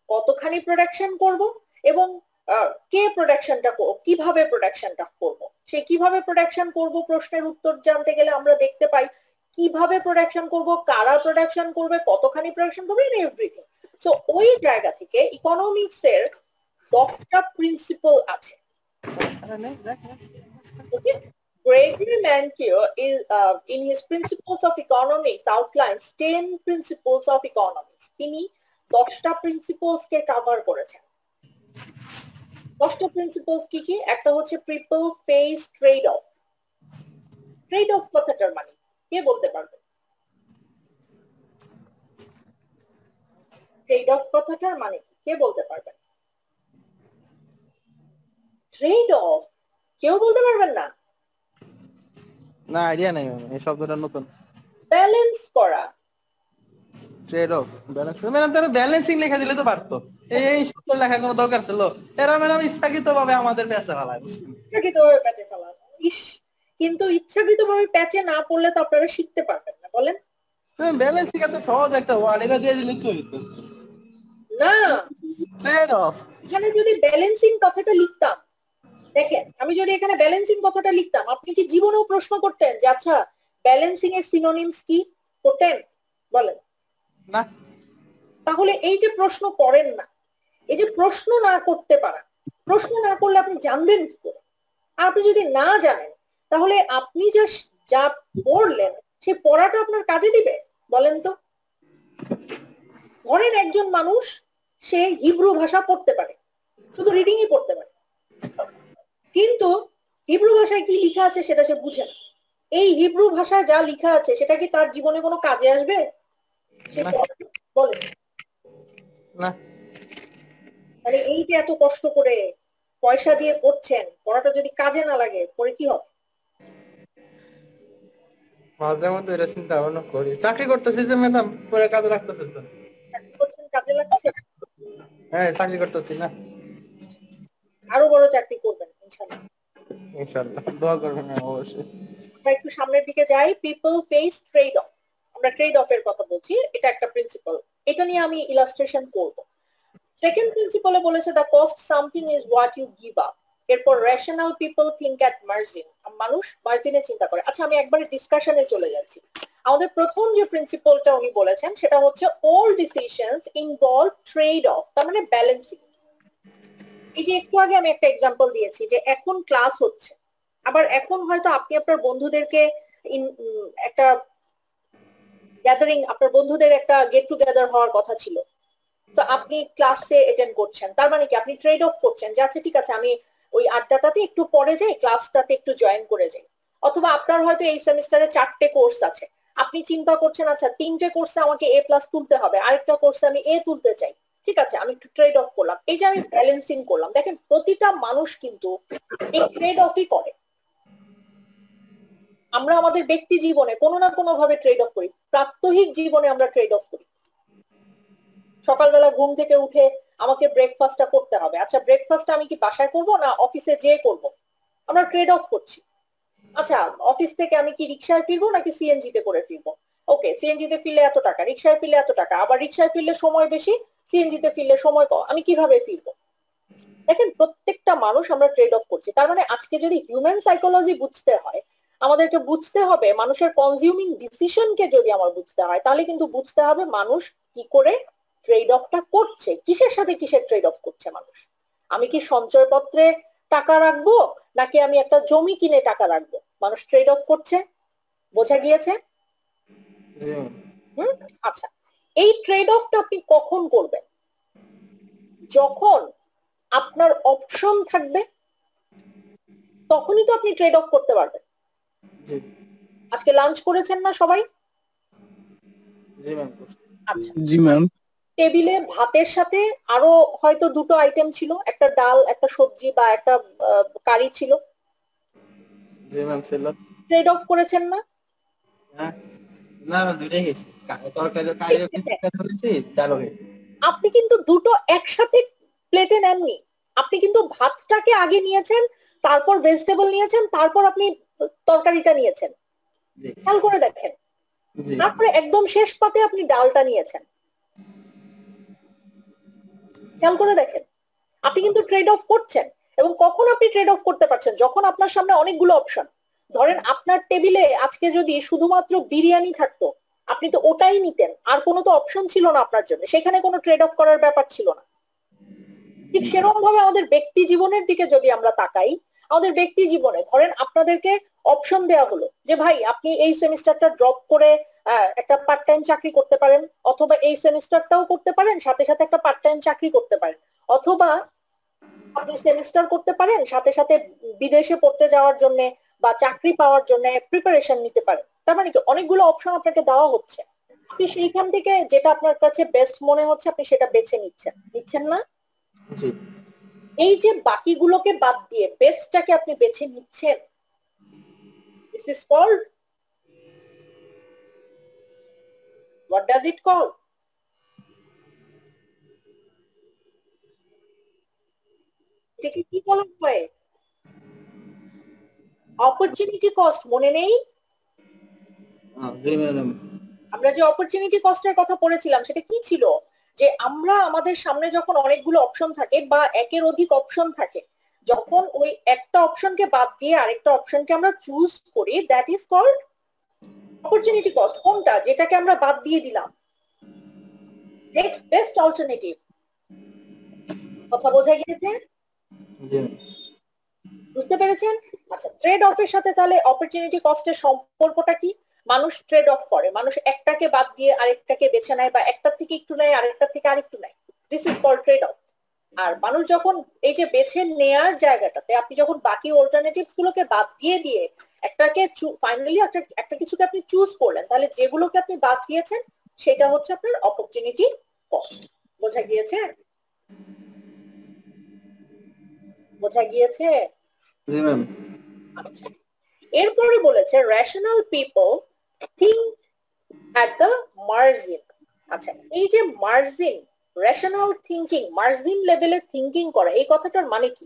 A: কতখানি প্রোডাকশন করব, এবং কে প্রোডাকশনটা করব, কিভাবে প্রোডাকশনটা করব। সেই কিভাবে প্রোডাকশন করব প্রশ্নের উত্তর জানতে গেলে আমরা দেখতে পাই কিভাবে প্রোডাকশন করব, কারা প্রোডাকশন করবে, কতখানি প্রোডাকশন করবে, এন্ড এভরিথিং। সো ওই জায়গা থেকে ইকোনমিক্স এর 10টা প্রিন্সিপল আছে। Okay? Gregory Mankiw is in his Principles of Economics outlines 10 principles of economics. তিনি 10টা প্রিন্সিপলস কে কভার করেছেন। 10টা প্রিন্সিপলস কি কি? একটা হচ্ছে people face trade of. Trade of কথাটার মানে কে বলতে পারবে? ট্রেড অফ কথাটার মানে কে বলতে পারবেন? ট্রেড অফ কেউ বলতে পারবেন না?
F: না, আইডিয়া নাই ম্যাম, এই শব্দটা নতুন।
A: ব্যালেন্স করা।
F: ট্রেড অফ, ব্যালেন্স, ম্যাডাম তাহলে ব্যালেন্সিং লেখা দিলে তো পারতো, এই শব্দ লেখার কোনো দরকার ছিল? এরা ম্যাডাম ইচ্ছাকৃতভাবে আমাদের পেঁচে ফেলায়।
A: ইচ্ছাকৃতভাবে প্যাচে ফেলা। ইস, কিন্তু ইচ্ছাকৃতভাবে প্যাচে না পড়লে তো আপনারা শিখতে পারবেন না, বলেন?
F: ব্যালেন্সিং এত সহজ একটা ওয়ার্ড, এটা দিয়ে দিলে কি হইতো?
A: না,
F: ট্রেড অফ,
A: এখানে যদি ব্যালেন্সিং কথাটা লিখতাম, দেখেন আমি যদি এখানে ব্যালেন্সিং কথাটা লিখতাম, আপনি কি জীবনেও প্রশ্ন করতেন যে আচ্ছা ব্যালেন্সিং এর সিনোনিমস কি? করতেন? বলেন
F: না।
A: তাহলে এই যে প্রশ্ন করেন না, এই যে প্রশ্ন না করতে পারা, প্রশ্ন না করলে আপনি জানবেন কি করে? আর আপনি যদি না জানেন তাহলে আপনি যা পড়লেন সেই পড়াটা আপনার কাজে দিবে? বলেন তো। ধরেন একজন মানুষ সে হিব্রু ভাষা পড়তে পারে, শুধু রিডিংই পড়তে পারে, কিন্তু হিব্রু ভাষায় কি লেখা আছে সেটা সে বুঝে না। এই হিব্রু ভাষায় যা লেখা আছে সেটা কি তার জীবনে কোনো কাজে আসবে? বলে
F: না।
A: মানে এই যে এত কষ্ট করে পয়সা দিয়ে পড়ছেন, পড়াটা যদি কাজে না লাগে পরে কি হবে?
F: মাঝে মধ্যে এটা চিন্তা ভাবনা করি, চাকরি করতেছি যে ম্যাডাম, পরে কাজে লাগতেছে তো।
A: চাকরি করছেন, কাজে লাগছে?
F: হ্যাঁ, চাকরি করতেছি না।
A: আরো বড় চাকরি করবেন ইনশাআল্লাহ।
F: ইনশাআল্লাহ, দোয়া করবেন অবশ্যই।
A: আমরা একটু সামনের দিকে যাই। পিপল ফেস ট্রেড অফ, আমরা ট্রেড অফ এর কথা বলছি, এটা একটা প্রিন্সিপাল, এটা নিয়ে আমি ইলাস্ট্রেশন করব। সেকেন্ড প্রিন্সিপালে বলেছে the cost something is what you give up. এরপর rational people think at margin, মানুষ মার্জিনে চিন্তা করে। আচ্ছা, আমি একবারে ডিসকাশনে চলে যাচ্ছি। আমাদের প্রথম যে প্রিন্সিপালটা উনি বলেছেন সেটা হচ্ছে all decisions involve trade of, তার মানে ব্যালেন্সিং। এই যে একটু আগে আমি একটা এক্সাম্পল দিয়েছি যে এখন ক্লাস হচ্ছে, আবার এখন হয়তো আপনি আপনার বন্ধুদেরকে একটা গ্যাদারিং, আপনার বন্ধুদের একটা গেট টুগেদার হওয়ার কথা ছিল, তো আপনি ক্লাসে অ্যাটেন্ড করছেন, তার মানে কি আপনি ট্রেড অফ করছেন যে আচ্ছা ঠিক আছে আমি ওই আড্ডাটাতে একটু পরে যাই, ক্লাসটাতে একটু জয়েন করে যাই। অথবা আপনার হয়তো এই সেমিস্টারে 4টে কোর্স আছে, আপনি চিন্তা করছেন আচ্ছা 3টে কোর্সে আমাকে A+ তুলতে হবে, আরেকটা কোর্সে আমি A তুলতে চাই, ঠিক আছে আমি একটু ট্রেড অফ করলাম, এই যে আমি ব্যালেন্সিং করলাম। দেখেন প্রতিটা মানুষ কিন্তু এই ট্রেড অফই করে। আমরা আমাদের ব্যক্তি জীবনে কোনো না কোনো ভাবে ট্রেড অফ করি, প্রাত্যহিক জীবনে আমরা ট্রেড অফ করি। সকালবেলা ঘুম থেকে উঠে আমাকে ব্রেকফাস্টটা করতে হবে, আচ্ছা ব্রেকফাস্টটা আমি কি বাসায় করব না অফিসে যেয়ে করব, আমরা ট্রেড অফ করছি। আচ্ছা অফিস থেকে আমি কি রিকশায় ফিরবো নাকি সিএনজি তে করে ফিরবো, ওকে সিএনজি তে ফিরলে এত টাকা, রিকশায় ফিরলে এত টাকা, আবার রিকশায় ফিরলে সময় বেশি, সিএনজি তে ফিরলে সময় কম, আমি কিভাবে ফিরবো। দেখেন প্রত্যেকটা মানুষ আমরা ট্রেড অফ করছি। তার মানে আজকে যদি হিউম্যান সাইকোলজি বুঝতে হয়, আমাদেরকে বুঝতে হবে মানুষের কনজিউমিং ডিসিশনকে যদি আমার বুঝতে হয়, তাহলে কিন্তু বুঝতে হবে মানুষ কি করে ট্রেড অফটা করছে, কিসের সাথে কিসের ট্রেড অফ করছে মানুষ। আমি কি সঞ্চয়পত্রে টাকা রাখবো নাকি আমি একটা জমি কিনে টাকা রাখবো, মানুষ ট্রেড অফ করছে। বোঝা গিয়েছে? আচ্ছা এই ট্রেড অফটা আপনি কখন করবেন? যখন আপনার অপশন থাকবে তখনই তো আপনি ট্রেড অফ করতে পারবেন। আজকে লাঞ্চ করেছেন না সবাই? আচ্ছা
G: জি ম্যাম।
A: টেবিলে ভাতের সাথে আরো হয়তো 2টো আইটেম ছিল, একটা ডাল, একটা সবজি বা একটা কারি ছিল।
F: জি ম্যাম ছিল।
A: ট্রেড অফ করেছেন না?
F: না না দুইটাই গেছি, তরকারি কারিও খেয়েছি, ডালও খেয়েছি।
A: আপনি কিন্তু দুটো একসাথে প্লেটে নেননি, আপনি কিন্তু ভাতটাকে আগে নিয়েছেন, তারপর ভেজিটেবল নিয়েছেন, তারপর আপনি তরকারিটা নিয়েছেন, খেয়াল করে দেখেন। তারপরে একদম শেষ পাতে আপনি ডালটা নিয়েছেন, খেয়াল করে দেখেন। আপনি কিন্তু ট্রেড অফ করছেন। এবং কখন আপনি ট্রেড অফ করতে পারছেন? যখন আপনার সামনে অনেকগুলো অপশন। ধরেন আপনার টেবিলে আজকে যদি শুধুমাত্র বিরিয়ানি থাকতো, আপনি তো ওটাই নিতেন, আর কোনো তো অপশন ছিল না আপনার জন্য, সেখানে কোনো ট্রেড অফ করার ব্যাপার ছিল না। ঠিক সেরকম ভাবে আমাদের ব্যক্তি জীবনের দিকে যদি আমরা তাকাই, আমাদের ব্যক্তি জীবনে ধরেন আপনাদেরকে অপশন দেওয়া হলো যে ভাই আপনি এই সেমিস্টারটা ড্রপ করে একটা পার্ট টাইম চাকরি করতে পারেন, অথবা এই সেমিস্টারটাও করতে পারেন সাথে সাথে একটা পার্ট টাইম চাকরি করতে পারেন, অথবা আপনি সেমিস্টার করতে পারেন সাথে সাথে বিদেশে পড়তে যাওয়ার জন্য বা চাকরি পাওয়ার জন্য প্রিপারেশন নিতে পারেন। তার মানে কি অনেকগুলো অপশন আপনাকে দেওয়া হচ্ছে, আপনি সেইখান থেকে যেটা আপনার কাছে বেস্ট মনে হচ্ছে আপনি সেটা বেছে নিচ্ছেন না? এই যে বাকিগুলোকে বাদ দিয়ে বেস্টটাকে আপনি বেছে নিচ্ছেন, this is called, what does it call? এটাকে কি বলা হয়? Opportunity cost. মনে নেই? আমরা যে অপরচুনিটি কস্টের কথা পড়েছিলাম সেটা কি ছিল? যে আমরা আমাদের সামনে যখন অনেকগুলো অপশন থাকে বা একের অধিক অপশন থাকে, যখন ওই একটা অপশনকে বাদ দিয়ে আরেকটা অপশনকে আমরা চুজ করি, that is called opportunity cost. কোনটা? যেটাকে আমরা বাদ দিয়ে দিলাম, নেক্সট বেস্ট অল্টারনেটিভ। কথা বোঝা গিয়েছে? বুঝতে পেরেছেন? আচ্ছা ট্রেড অফের সাথে তাহলে অপরচুনিটি কস্টের সম্পর্কটা কি? মানুষ ট্রেড অফ করে, মানুষ একটাকে বাদ দিয়ে আরেকটাকে বেছে নেয়, বা একটার থেকে একটু নেয় আরেকটার থেকে আরেকটু নেয়, this is called trade off. আর মানুষ যখন এই যে বেছে নেয়ার জায়গাটাতে আপনি যখন বাকি অল্টারনেটিভস গুলোকে বাদ দিয়ে দিয়ে একটাকে ফাইনালি একটা কিছুকে আপনি চুজ করলেন, তাহলে যেগুলোকে আপনি বাদ দিয়েছেন সেটা হচ্ছে আপনার অপরচুনিটি কস্ট। বোঝা গিয়েছে? বোঝা গিয়েছে? আচ্ছা এরপরে বলেছে rational people think at the margin। আচ্ছা এই যে মার্জিন, রেশনাল থিঙ্কিং, মার্জিন লেভেলে থিঙ্কিং করা, এই কথাটার মানে কি?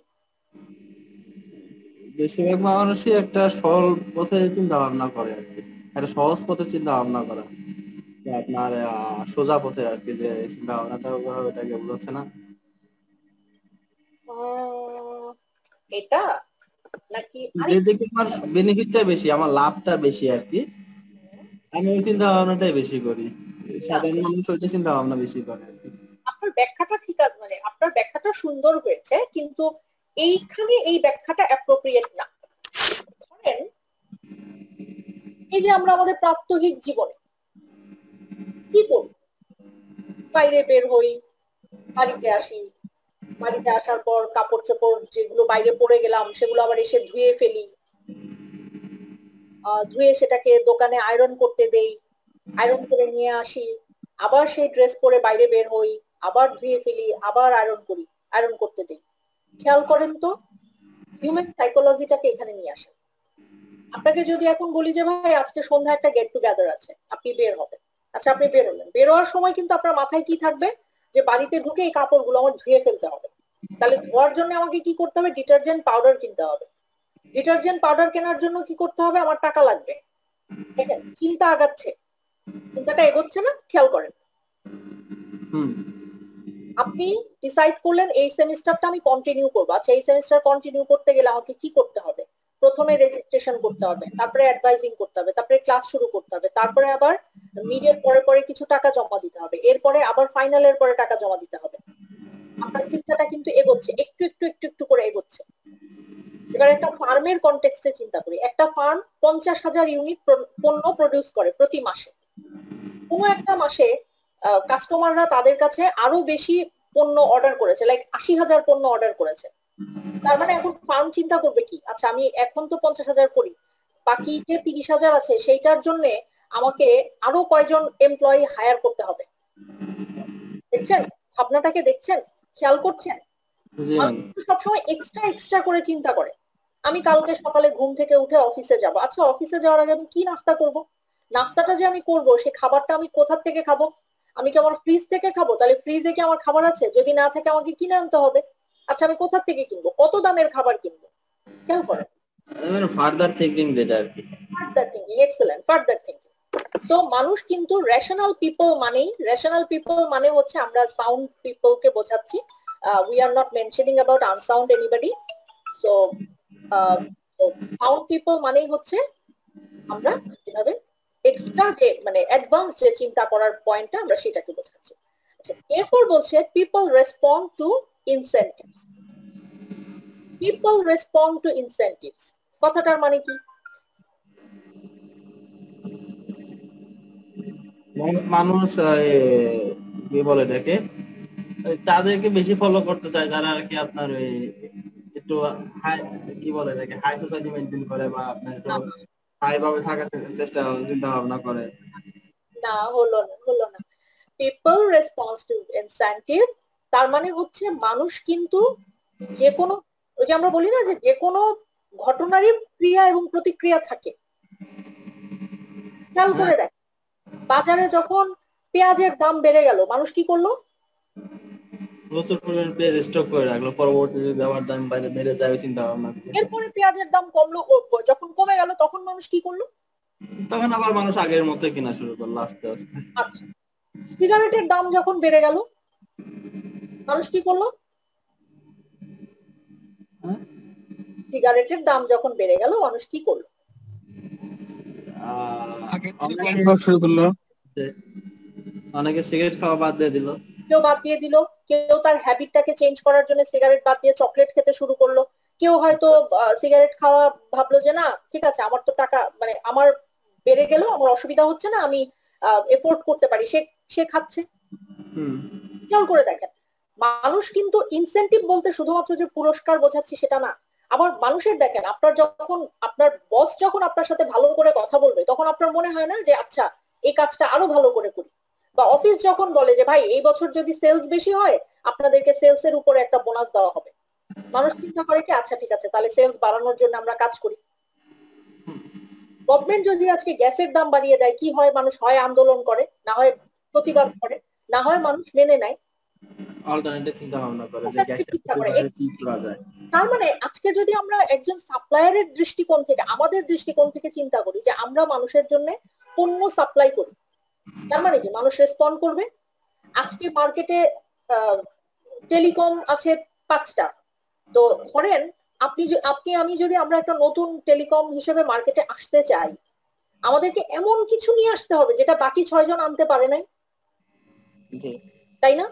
F: বেশিরভাগ মানুষই একটা সরল পথে চিন্তা ভাবনা করে আর কি, একটা সহজ পথে চিন্তা ভাবনা করা, আপনার সোজা পথে আর কি, যে চিন্তা ভাবনাটা এটাকে বোঝাচ্ছে না
A: এটা নাকি
F: যে দেখি আমার বেনিফিটটা বেশি, আমার লাভটা বেশি আর কি, আমি ওই চিন্তা ভাবনাটাই বেশি করি। সাধারণ মানুষ ওইটা চিন্তা ভাবনা বেশি করে আর কি।
A: আপনার ব্যাখ্যাটা ঠিক আছে, মানে আপনার ব্যাখ্যাটা সুন্দর হয়েছে, কিন্তু এইখানে এই ব্যাখ্যাটা অ্যাপ্রোপ্রিয়েট না। ধরেন এই যে আমরা আমাদের প্রাত্যহিক জীবনে কি করি, বাইরে বের হই, বাড়িতে আসি, বাড়িতে আসার পর কাপড় চোপড় যেগুলো বাইরে পরে গেলাম সেগুলো আবার এসে ধুয়ে ফেলি, ধুয়ে সেটাকে দোকানে আয়রন করতে দেই, আয়রন করে নিয়ে আসি, আবার সেই ড্রেস পরে বাইরে বের হই, আবার ধুয়ে ফেলি, আবার আয়রন করি, আয়রন করতে দেই। খেয়াল করেন তো হিউম্যান সাইকোলজিটাকে এখানে নিয়ে আসেন। আপনাকে যদি এখন বলি যে ভাই আজকে সন্ধ্যা একটা গেট টুগেদার আছে, আপনি বের হবেন, আচ্ছা আপনি বের হলেন, বের হওয়ার সময় কিন্তু আপনার মাথায় কি থাকবে যে বাড়িতে ঢুকে এই কাপড়গুলো আমার ধুয়ে ফেলতে হবে। তাহলে ধোয়ার জন্য আমাকে কি করতে হবে, ডিটারজেন্ট পাউডার কিনতে হবে। ডিটারজেন্ট পাউডার কেনার জন্য কি করতে হবে, আমার টাকা লাগবে। দেখেন চিন্তা আগাচ্ছে, চিন্তাটা এগোচ্ছে না, খেয়াল করেন। আপনি ডিসাইড করলেন এই সেমিস্টারটা আমি কন্টিনিউ করবো, আচ্ছা এই সেমিস্টার কন্টিনিউ করতে গেলে আমাকে কি করতে হবে, প্রথমে রেজিস্ট্রেশন করতে হবে, তারপরে অ্যাডভাইজিং করতে হবে, তারপরে ক্লাস শুরু করতে হবে, তারপরে আবার মিডের পরে পরে কিছু টাকা জমা দিতে হবে, এরপরে আবার ফাইনালের পরে টাকা জমা দিতে হবে। আপনার চিন্তাটা কিন্তু এগোচ্ছে, একটু একটু একটু একটু করে এগোচ্ছে। এবার একটা ফার্মের কনটেক্সটে চিন্তা করি, একটা ফার্ম 50,000 ইউনিট পণ্য প্রডিউস করে প্রতি মাসে। কোনো একটা মাসে কাস্টমাররা তাদের কাছে আরো বেশি পণ্য অর্ডার করেছে, লাইক 80,000 পণ্য অর্ডার করেছে। তার মানে এখন ফার্ম চিন্তা করবে কি, আচ্ছা আমি এখন তো 50,000 করি, বাকি যে 30,000 আছে সেইটার জন্য আমাকে আরো কয়জন এমপ্লয়ি হায়ার করতে হবে। দেখছেন ভাবনাটাকে, দেখছেন, খেয়াল করছেন? সবসময় এক্সট্রা এক্সট্রা করে চিন্তা করে। আমি কালকে সকালে ঘুম থেকে উঠে অফিসে যাব, আচ্ছা অফিসে যাওয়ার আগে আমি কি নাস্তা করব, নাস্তাটা যে আমি করব সেই খাবারটা আমি কোথা থেকে খাবো, আমি কি আমার ফ্রিজ থেকে খাবো, তাহলে ফ্রিজে কি আমার খাবার আছে, যদি না থাকে আমাকে কিনে আনতে হবে। আচ্ছা আমি কোথা থেকে কিনবো, কত দামের খাবার কিনবো, খেয়াল করেন।
F: ফার্দার থিংকিং যেটা আর কি,
A: further thinking, excellent, further thinking. So মানুষ কিন্তু রেশনাল পিপল মানে হচ্ছে আমরা সাউন্ড পিপলকে বোঝাচ্ছি। We are not mentioning about unsound anybody. So sound people মানেই হচ্ছে আমরা কিভাবে এক্সট্রা যে মানে অ্যাডভান্স যে চিন্তা করার পয়েন্টটা আমরা সেটাকে বোঝাচ্ছি। আচ্ছা এরপর বলছে people respond two incentives. People respond two incentives কথাটার মানে কি?
F: মানুষ কি বলে এটাকে, তাদেরকে বেশি ফলো করতে চায় যারা আর কি আপনার ওই একটু হাই কি বলে এটাকে হাই সোসাইটি মেইনটেইন করে বা আপনার একটু হাই ভাবে থাকার চেষ্টা চিন্তা ভাবনা করে।
A: না হলো না। পিপল রেসপন্স টু ইনসেন্টিভ তার মানে হচ্ছে মানুষ কিন্তু যে কোনো, ওই যে আমরা বলি না যে কোনো ঘটনারই ক্রিয়া এবং প্রতিক্রিয়া থাকে। খেয়াল করে দেখ, বাজারে যখন পেঁয়াজের দাম বেড়ে গেল মানুষ কি করলো,
F: প্রচুর পরিমাণ পেঁয়াজ স্টক করে রাখলো, পরবর্তীতে দেওয়ার দাম বাইরে বেড়ে যায় চিন্তা ভাবনা।
A: এরপরে পেঁয়াজের দাম কমলো, যখন কমে গেল তখন মানুষ কি করলো,
F: তখন আবার মানুষ আগের মতো কিনা শুরু করলো আস্তে আস্তে।
A: আচ্ছা সিগারেটের দাম যখন বেড়ে গেল মানুষ কি করলো, সিগারেটের দাম যখন বেড়ে গেল মানুষ কি করলো,
G: শুরু করলো,
F: অনেকে সিগারেট খাওয়া বাদ দিয়ে দিল,
A: কেউ বাদ দিয়ে দিল, কেউ তার হ্যাবিটটাকে চেঞ্জ করার জন্য সিগারেট বাদ দিয়ে চকলেট খেতে শুরু করলো, কেউ হয়তো সিগারেট খাওয়া ভাবলো যে না ঠিক আছে আমার তো টাকা মানে আমার বেড়ে গেল, আমার অসুবিধা হচ্ছে না, আমি এফোর্ড করতে পারি, সে খাচ্ছে। খেয়াল করে দেখেন মানুষ কিন্তু ইনসেন্টিভ বলতে শুধুমাত্র যে পুরস্কার বোঝাচ্ছি সেটা না। আবার মানুষের দেখেন আপনার বস যখন আপনার সাথে ভালো করে কথা বলবে তখন আপনার মনে হয় না যে আচ্ছা এই কাজটা আরো ভালো করে করি, বা অফিস যখন বলে যে ভাই এই বছর যদি সেলস বেশি হয় আপনাদেরকে সেলস এর উপরে একটা বোনাস দেওয়া হবে, মানুষ চিন্তা করে কি আচ্ছা ঠিক আছে তাহলে সেলস বাড়ানোর জন্য আমরা কাজ করি। গভর্নমেন্ট যদি আজকে গ্যাসের দাম বাড়িয়ে দেয় কি হয়, মানুষ হয় আন্দোলন করে, না হয় প্রতিবাদ করে, না হয় মানুষ মেনে নেয়,
F: অল্টারনেটিভ চিন্তা ভাবনা করে যে গ্যাসের কি করা যায়।
A: তার মানে আজকে যদি আমরা একজন সাপ্লায়ারের দৃষ্টিকোণ থেকে আমাদের দৃষ্টিকোণ থেকে চিন্তা করি যে আমরা মানুষের জন্য পণ্য সাপ্লাই করি, তার মানে কি মানুষ রেসপন্ড করবে। আজকে মার্কেটে টেলিকম আছে 5টা, তো ধরেন আমি যদি আমরা একটা নতুন টেলিকম হিসেবে মার্কেটে আসতে চাই আমাদেরকে এমন কিছু নিয়ে আসতে হবে যেটা বাকি 6 জন আনতে পারে নাই, তাই না?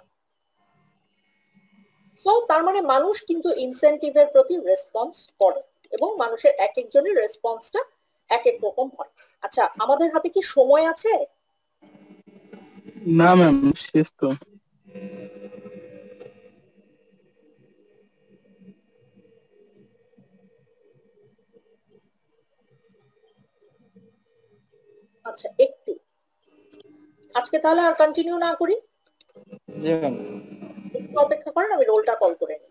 A: সো তার মানে মানুষ কিন্তু ইনসেন্টিভের প্রতি রেসপন্স করে এবং মানুষের এক একজনের রেসপন্সটা এক এক রকম হয়। আচ্ছা, আমাদের হাতে কি সময় আছে?
G: না ম্যাম, শেষ তো।
A: আচ্ছা, একটু আজকে তাহলে আর কন্টিনিউ না করি,
F: জি ম্যাম।
A: একটু অপেক্ষা করেন, আমি রোলটা কল করে নিই।